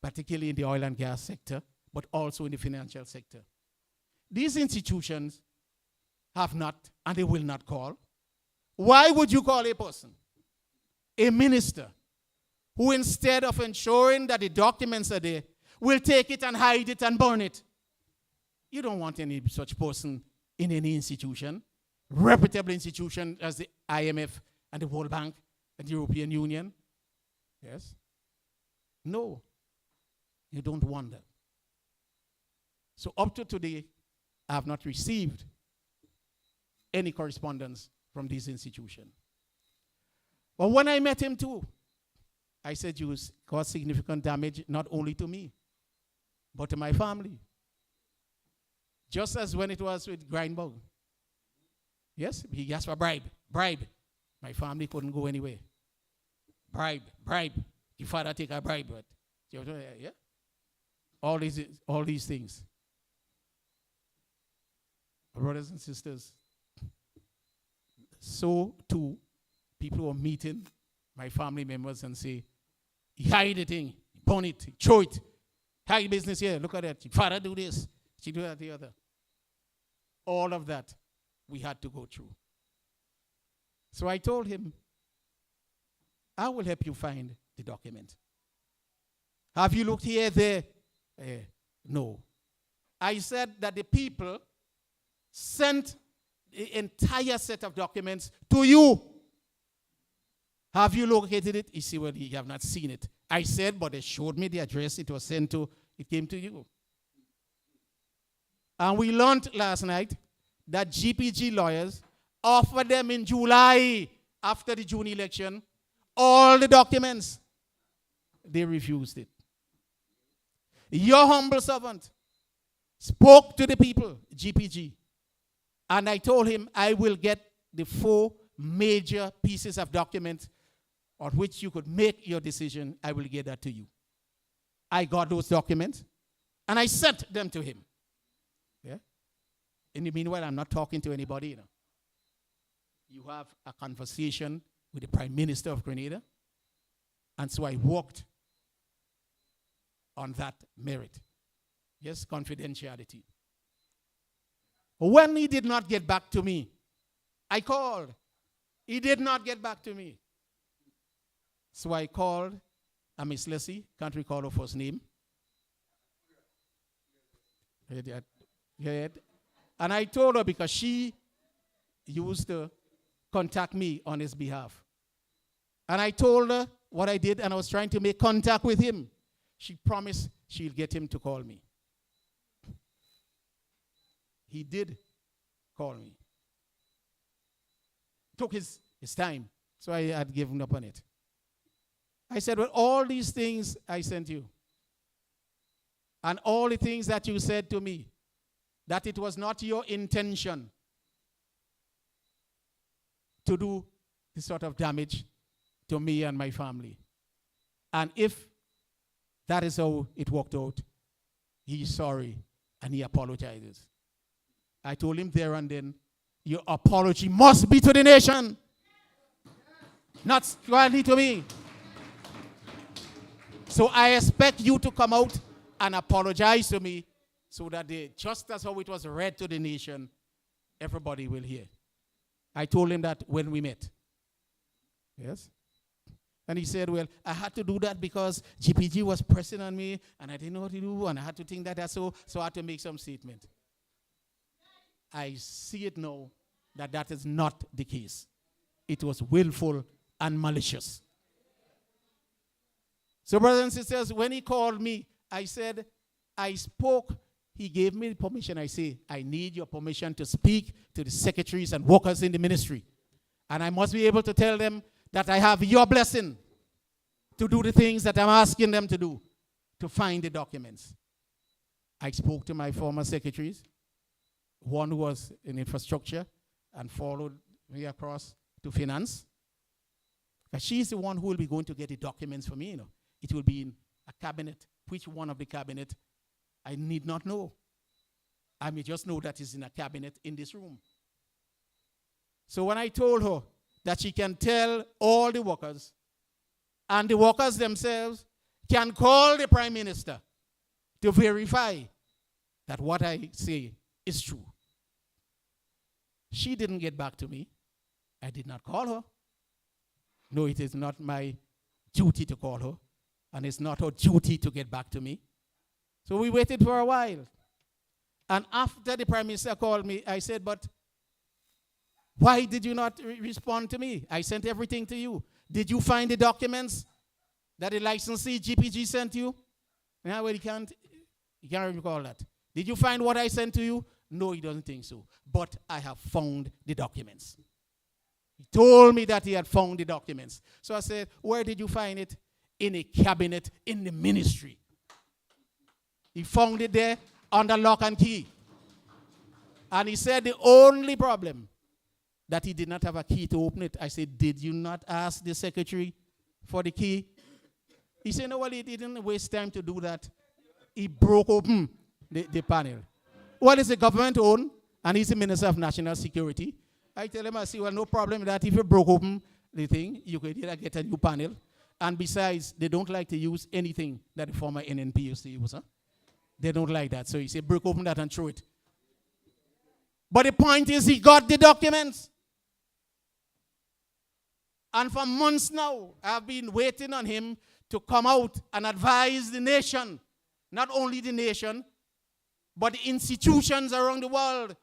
Particularly in the oil and gas sector, but also in the financial sector. These institutions have not, and they will not call. Why would you call a person, a minister, who instead of ensuring that the documents are there, will take it and hide it and burn it? You don't want any such person in any institution, reputable institution as the IMF and the World Bank and the European Union. Yes? No, you don't want that. So up to today, I have not received any correspondence from this institution. But when I met him too, I said you caused significant damage not only to me, but to my family. Just as when it was with Grindbog. Yes, he asked for bribe. My family couldn't go anywhere. Bribe. Your father take a bribe, but yeah. All these things. Brothers and sisters, so too, people who are meeting my family members and say, he hide the thing, he burn it, he throw it. Hide business here, look at that. Your father do this, she do that, the other. All of that we had to go through. So I told him, I will help you find the document. Have you looked here, there? No. I said that the people sent the entire set of documents to you. Have you located it? You see, well, you have not seen it. I said, but they showed me the address it was sent to. It came to you. And we learned last night that GPG lawyers offered them in July, after the June election, all the documents. They refused it. Your humble servant spoke to the people, GPG, and I told him I will get the 4 major pieces of documents on which you could make your decision. I will get that to you. I got those documents, and I sent them to him. Yeah. In the meanwhile, I'm not talking to anybody. You have a conversation with the Prime Minister of Grenada, and so I worked on that merit. Yes, confidentiality. When he did not get back to me, I called. He did not get back to me. So I called Miss Leslie, can't recall her first name. And I told her, because she used to contact me on his behalf. And I told her what I did, and I was trying to make contact with him. She promised she'll get him to call me. He did call me. Took his time, so I had given up on it. I said, well, all these things I sent you, and all the things that you said to me, that it was not your intention to do this sort of damage to me and my family. And if that is how it worked out, he's sorry and he apologizes. I told him there and then, your apology must be to the nation, not squarely to me. So I expect you to come out and apologize to me, so that just as how it was read to the nation, everybody will hear. I told him that when we met. Yes? And he said, well, I had to do that because GPG was pressing on me, and I didn't know what to do, and I had to think that so I had to make some statement. I see it now that is not the case. It was willful and malicious. So, brothers and sisters, when he called me, I said, I spoke. He gave me permission. I say, I need your permission to speak to the secretaries and workers in the ministry. And I must be able to tell them that I have your blessing to do the things that I'm asking them to do, to find the documents. I spoke to my former secretaries, one who was in infrastructure and followed me across to finance. But she's the one who will be going to get the documents for me. It will be in a cabinet. Which one of the cabinet, I need not know. I may just know that it's in a cabinet in this room. So when I told her that she can tell all the workers, and the workers themselves can call the Prime Minister to verify that what I say is true. She didn't get back to me. I did not call her. No, it is not my duty to call her, and it's not her duty to get back to me. So we waited for a while. And after the Prime Minister called me, I said, but why did you not respond to me? I sent everything to you. Did you find the documents that the licensee GPG sent you? Yeah, well, you can't recall that. Did you find what I sent to you? No, he doesn't think so. But I have found the documents. He told me that he had found the documents. So I said, where did you find it? In a cabinet in the ministry. He found it there under lock and key. And he said the only problem that he did not have a key to open it. I said, did you not ask the secretary for the key? He said, no, well, he didn't waste time to do that. He broke open the panel. Well, it's a government owned, and he's the Minister of National Security. I tell him, I say, well, no problem with that. If you broke open the thing, you could either get a new panel. And besides, they don't like to use anything that the former NNP used to use. Huh? They don't like that. So he said, break open that and throw it. But the point is, he got the documents. And for months now, I've been waiting on him to come out and advise the nation, not only the nation, but the institutions around the world,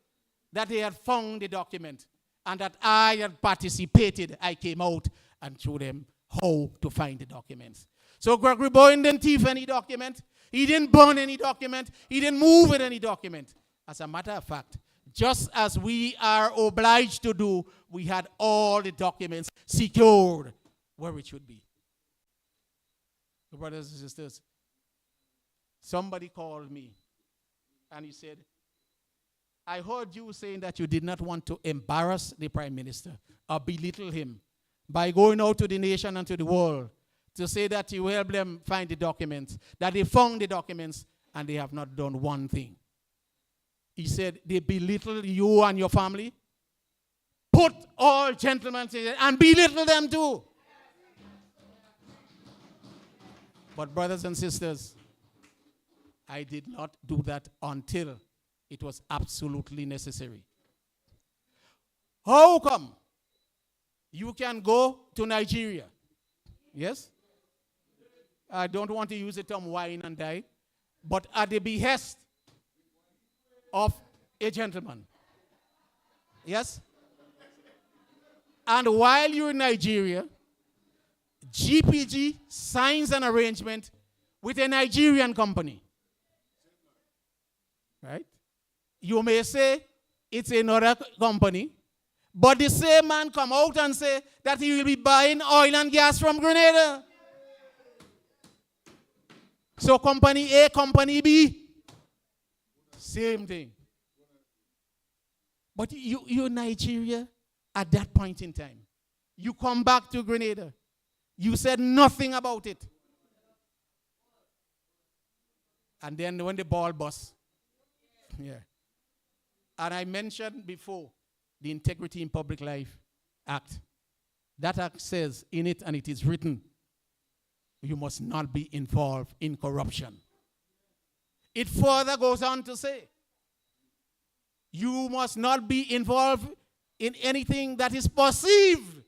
that they had found the document and that I had participated. I came out and showed them how to find the documents. So Gregory Bowen didn't thief any document. He didn't burn any document. He didn't move with any document. As a matter of fact, just as we are obliged to do, we had all the documents secured where it should be. So brothers and sisters, somebody called me and he said, I heard you saying that you did not want to embarrass the Prime Minister or belittle him by going out to the nation and to the world to say that you helped them find the documents, that they found the documents and they have not done one thing. He said, they belittle you and your family. Put all gentlemen together and belittle them too. But brothers and sisters, I did not do that until it was absolutely necessary. How come you can go to Nigeria? Yes? I don't want to use the term wine and dine, but at the behest of a gentleman. Yes? And while you're in Nigeria, GPG signs an arrangement with a Nigerian company. Right? You may say it's another company, but the same man come out and say that he will be buying oil and gas from Grenada. So company A, company B, same thing. But you Nigeria, at that point in time, you come back to Grenada. You said nothing about it. And then when the ball busts, yeah. And I mentioned before the Integrity in Public Life Act. That act says in it, and it is written, you must not be involved in corruption. It further goes on to say, you must not be involved in anything that is perceived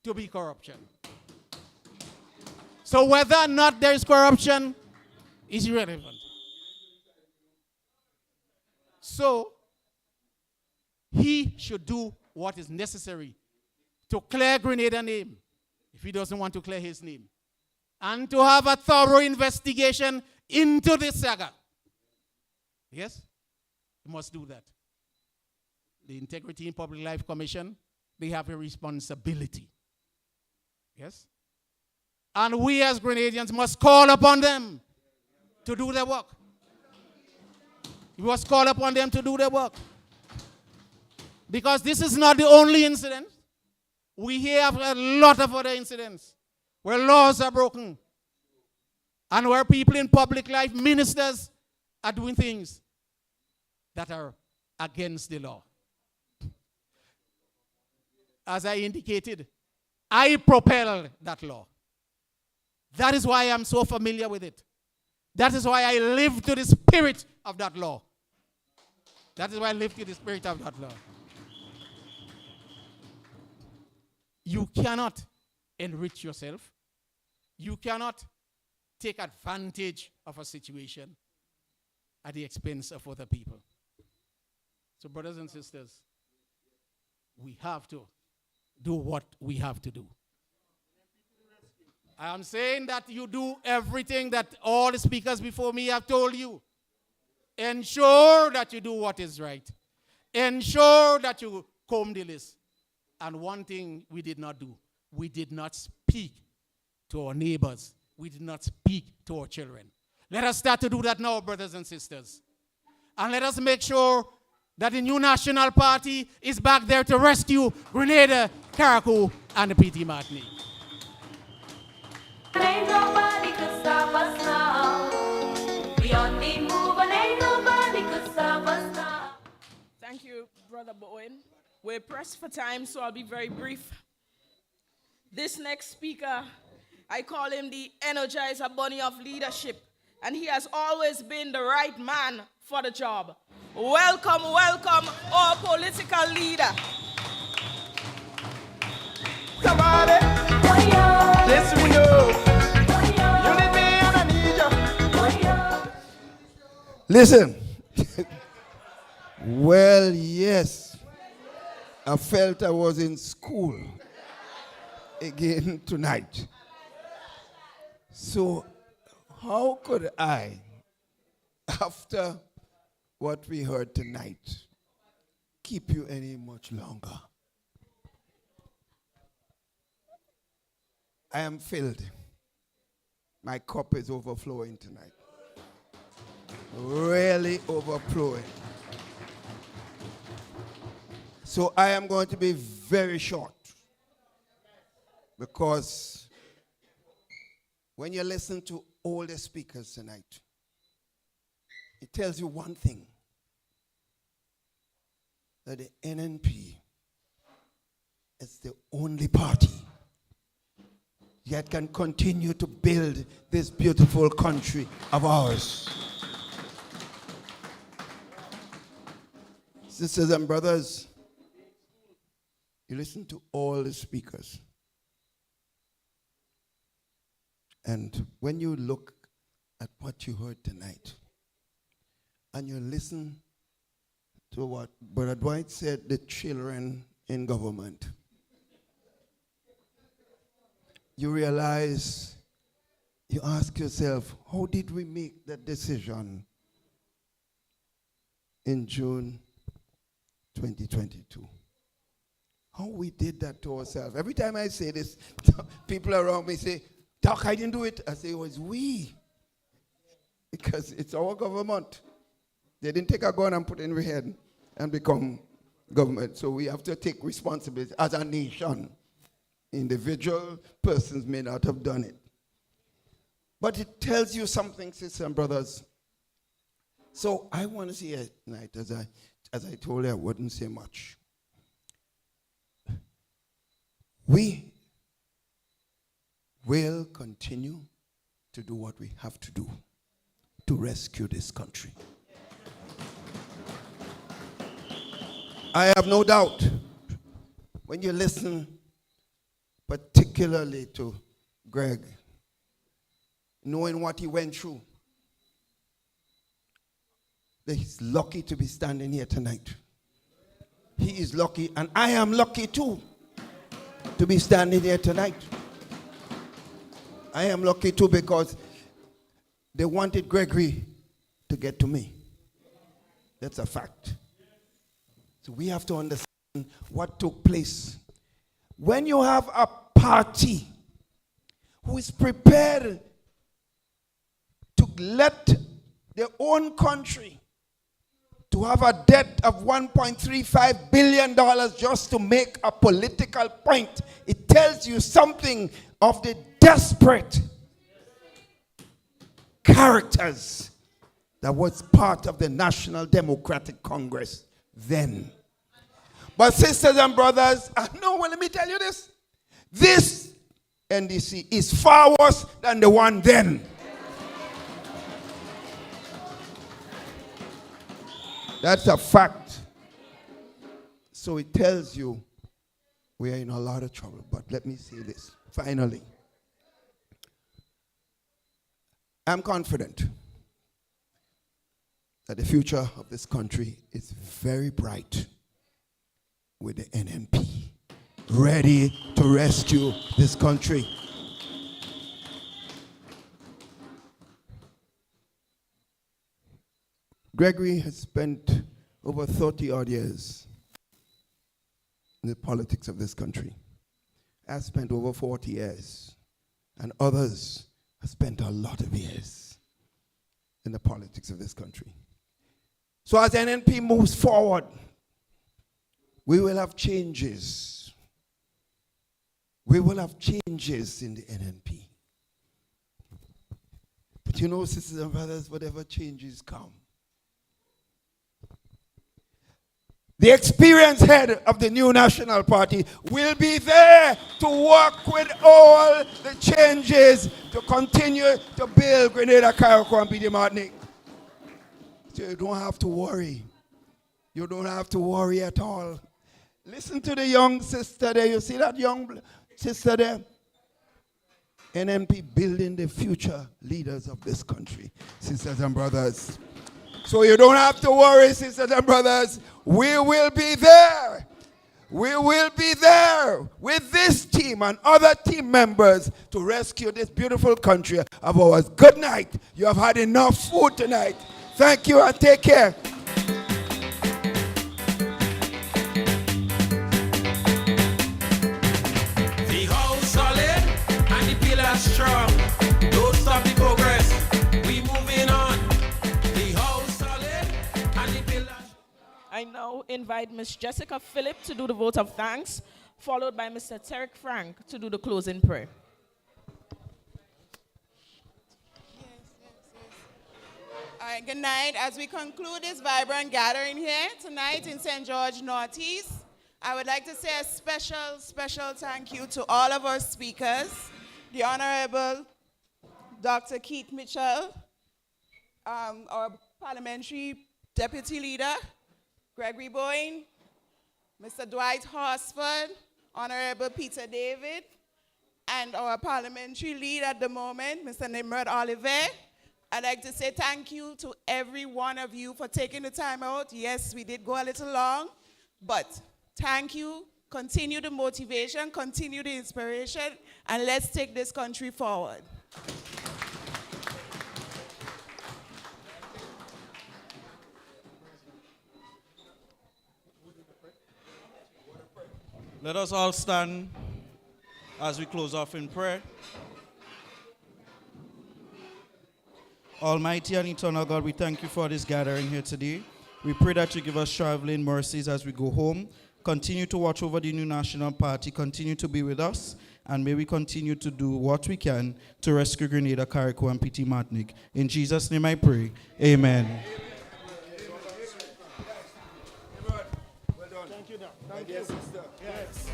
to be corruption. So whether or not there is corruption is irrelevant. So he should do what is necessary to clear Grenada's name, if he doesn't want to clear his name, and to have a thorough investigation into this saga. Yes? He must do that. The Integrity in Public Life Commission, they have a responsibility. Yes? And we as Grenadians must call upon them to do their work. We must call upon them to do their work. Because this is not the only incident. We have a lot of other incidents where laws are broken and where people in public life, ministers, are doing things that are against the law. As I indicated, I propelled that law. That is why I'm so familiar with it. That is why I live to the spirit of that law. That is why I live to the spirit of that law. You cannot enrich yourself. You cannot take advantage of a situation at the expense of other people. So brothers and sisters, we have to do what we have to do. I am saying that you do everything that all the speakers before me have told you. Ensure that you do what is right. Ensure that you comb the list. And one thing we did not do, we did not speak to our neighbors. We did not speak to our children. Let us start to do that now, brothers and sisters. And let us make sure that the new National Party is back there to rescue Grenada, Carriacou, and the P.T. Martinique. Ain't nobody could stop us now. We on the move and ain't nobody could stop us now. Thank you, Brother Bowen. We're pressed for time, so I'll be very brief. This next speaker, I call him the Energizer Bunny of leadership, and he has always been the right man for the job. Welcome, welcome, our political leader. Somebody, yes we know. You need me and I need you. Listen. Well, yes. I felt I was in school again tonight. So how could I, after what we heard tonight, keep you any much longer? I am filled. My cup is overflowing tonight. Really overflowing. So I am going to be very short, because when you listen to all the speakers tonight, it tells you one thing, that the NNP is the only party that can continue to build this beautiful country of ours. Sisters and brothers, you listen to all the speakers. And when you look at what you heard tonight, and you listen to what Brother Dwight said, the children in government, you realize, you ask yourself, how did we make that decision in June 2022? How we did that to ourselves. Every time I say this, people around me say, Doc, I didn't do it. I say, it was we. Because it's our government. They didn't take a gun and put it in our head and become government. So we have to take responsibility as a nation. Individual persons may not have done it. But it tells you something, sisters and brothers. So I want to say it tonight, as I told you, I wouldn't say much. We will continue to do what we have to do to rescue this country. I have no doubt, when you listen particularly to Greg, knowing what he went through, that he's lucky to be standing here tonight. He is lucky, and I am lucky too to be standing here tonight. I am lucky too, because they wanted Gregory to get to me. That's a fact. So we have to understand what took place. When you have a party who is prepared to let their own country to have a debt of $1.35 billion just to make a political point, it tells you something of the desperate characters that was part of the National Democratic Congress then. But sisters and brothers, let me tell you this. This NDC is far worse than the one then. That's a fact. So it tells you we are in a lot of trouble. But let me say this, finally. I'm confident that the future of this country is very bright with the NNP, ready to rescue this country. Gregory has spent over 30 odd years in the politics of this country. I've spent over 40 years, and others have spent a lot of years in the politics of this country. So as NNP moves forward, we will have changes. We will have changes in the NNP. But you know, sisters and brothers, whatever changes come, the experienced head of the new National Party will be there to work with all the changes to continue to build Grenada, Carriacou, and PD Martinique. So you don't have to worry. You don't have to worry at all. Listen to the young sister there. You see that young sister there? NNP building the future leaders of this country, sisters and brothers. So you don't have to worry, sisters and brothers. We will be there. We will be there with this team and other team members to rescue this beautiful country of ours. Good night. You have had enough food tonight. Thank you and take care. The house solid and the pillars strong. Don't stop the progress. We moving on. The house solid and the pillars. I now invite Ms. Jessica Phillip to do the vote of thanks, followed by Mr. Terek Frank to do the closing prayer. All right, good night. As we conclude this vibrant gathering here tonight in St. George Northeast, I would like to say a special thank you to all of our speakers, the Honorable Dr. Keith Mitchell, our Parliamentary Deputy Leader, Gregory Bowen, Mr. Dwight Horsford, Honorable Peter David, and our Parliamentary Lead at the moment, Mr. Nimrod Olivier. I'd like to say thank you to every one of you for taking the time out. Yes, we did go a little long, but thank you. Continue the motivation, continue the inspiration, and let's take this country forward. Let us all stand as we close off in prayer. Almighty and eternal God, we thank you for this gathering here today. We pray that you give us traveling mercies as we go home. Continue to watch over the new National Party. Continue to be with us. And may we continue to do what we can to rescue Grenada, Carriacou, and PD Martinique. In Jesus' name I pray. Amen. Thank you, sister. Yes.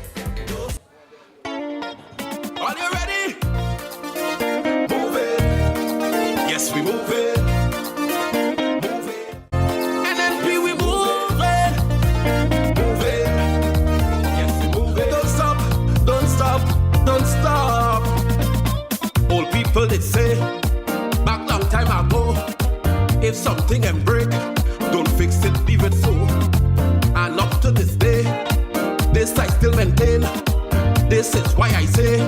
Are you ready? Move it. Yes, we move it. Move it. NNP, we move it. Move it. Yes, we move it. Don't stop. Don't stop. Don't stop. Old people, they say, back long time ago, if something can break, don't fix it, leave it so. And up to this day, this I still maintain. This is why I say,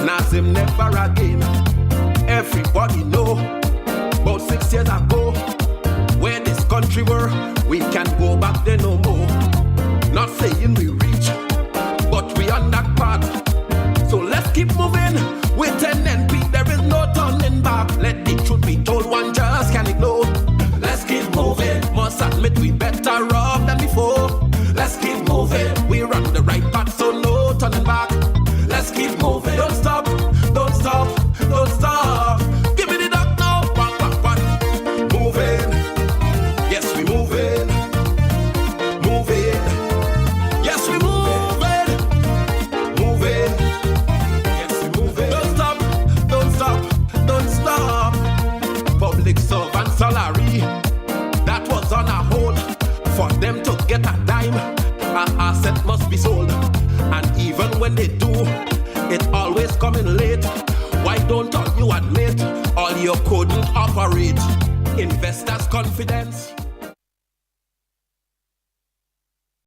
Nazim never again. Everybody know, about 6 years ago, where this country were, we can go back there no more. Not saying we reach, but we on that path. So let's keep moving with NNP. There is no turning back. Let the truth be told, one just can't ignore. Let's keep moving. Must admit we better off than before. Let's keep moving. We're on the right path, so no turning back. Let's keep moving. Don't stop. Don't stop. Don't stop. Give me the duck now. One, one, one. Moving. Yes, we moving. Moving. Yes, we moving. Moving. Yes, we moving. Don't stop. Don't stop. Don't stop. Public servant salary. That was on a hold. For them to get a dime, an asset must be sold. And even when they do, it always coming late. Why don't all you admit all you couldn't operate? Investors' confidence.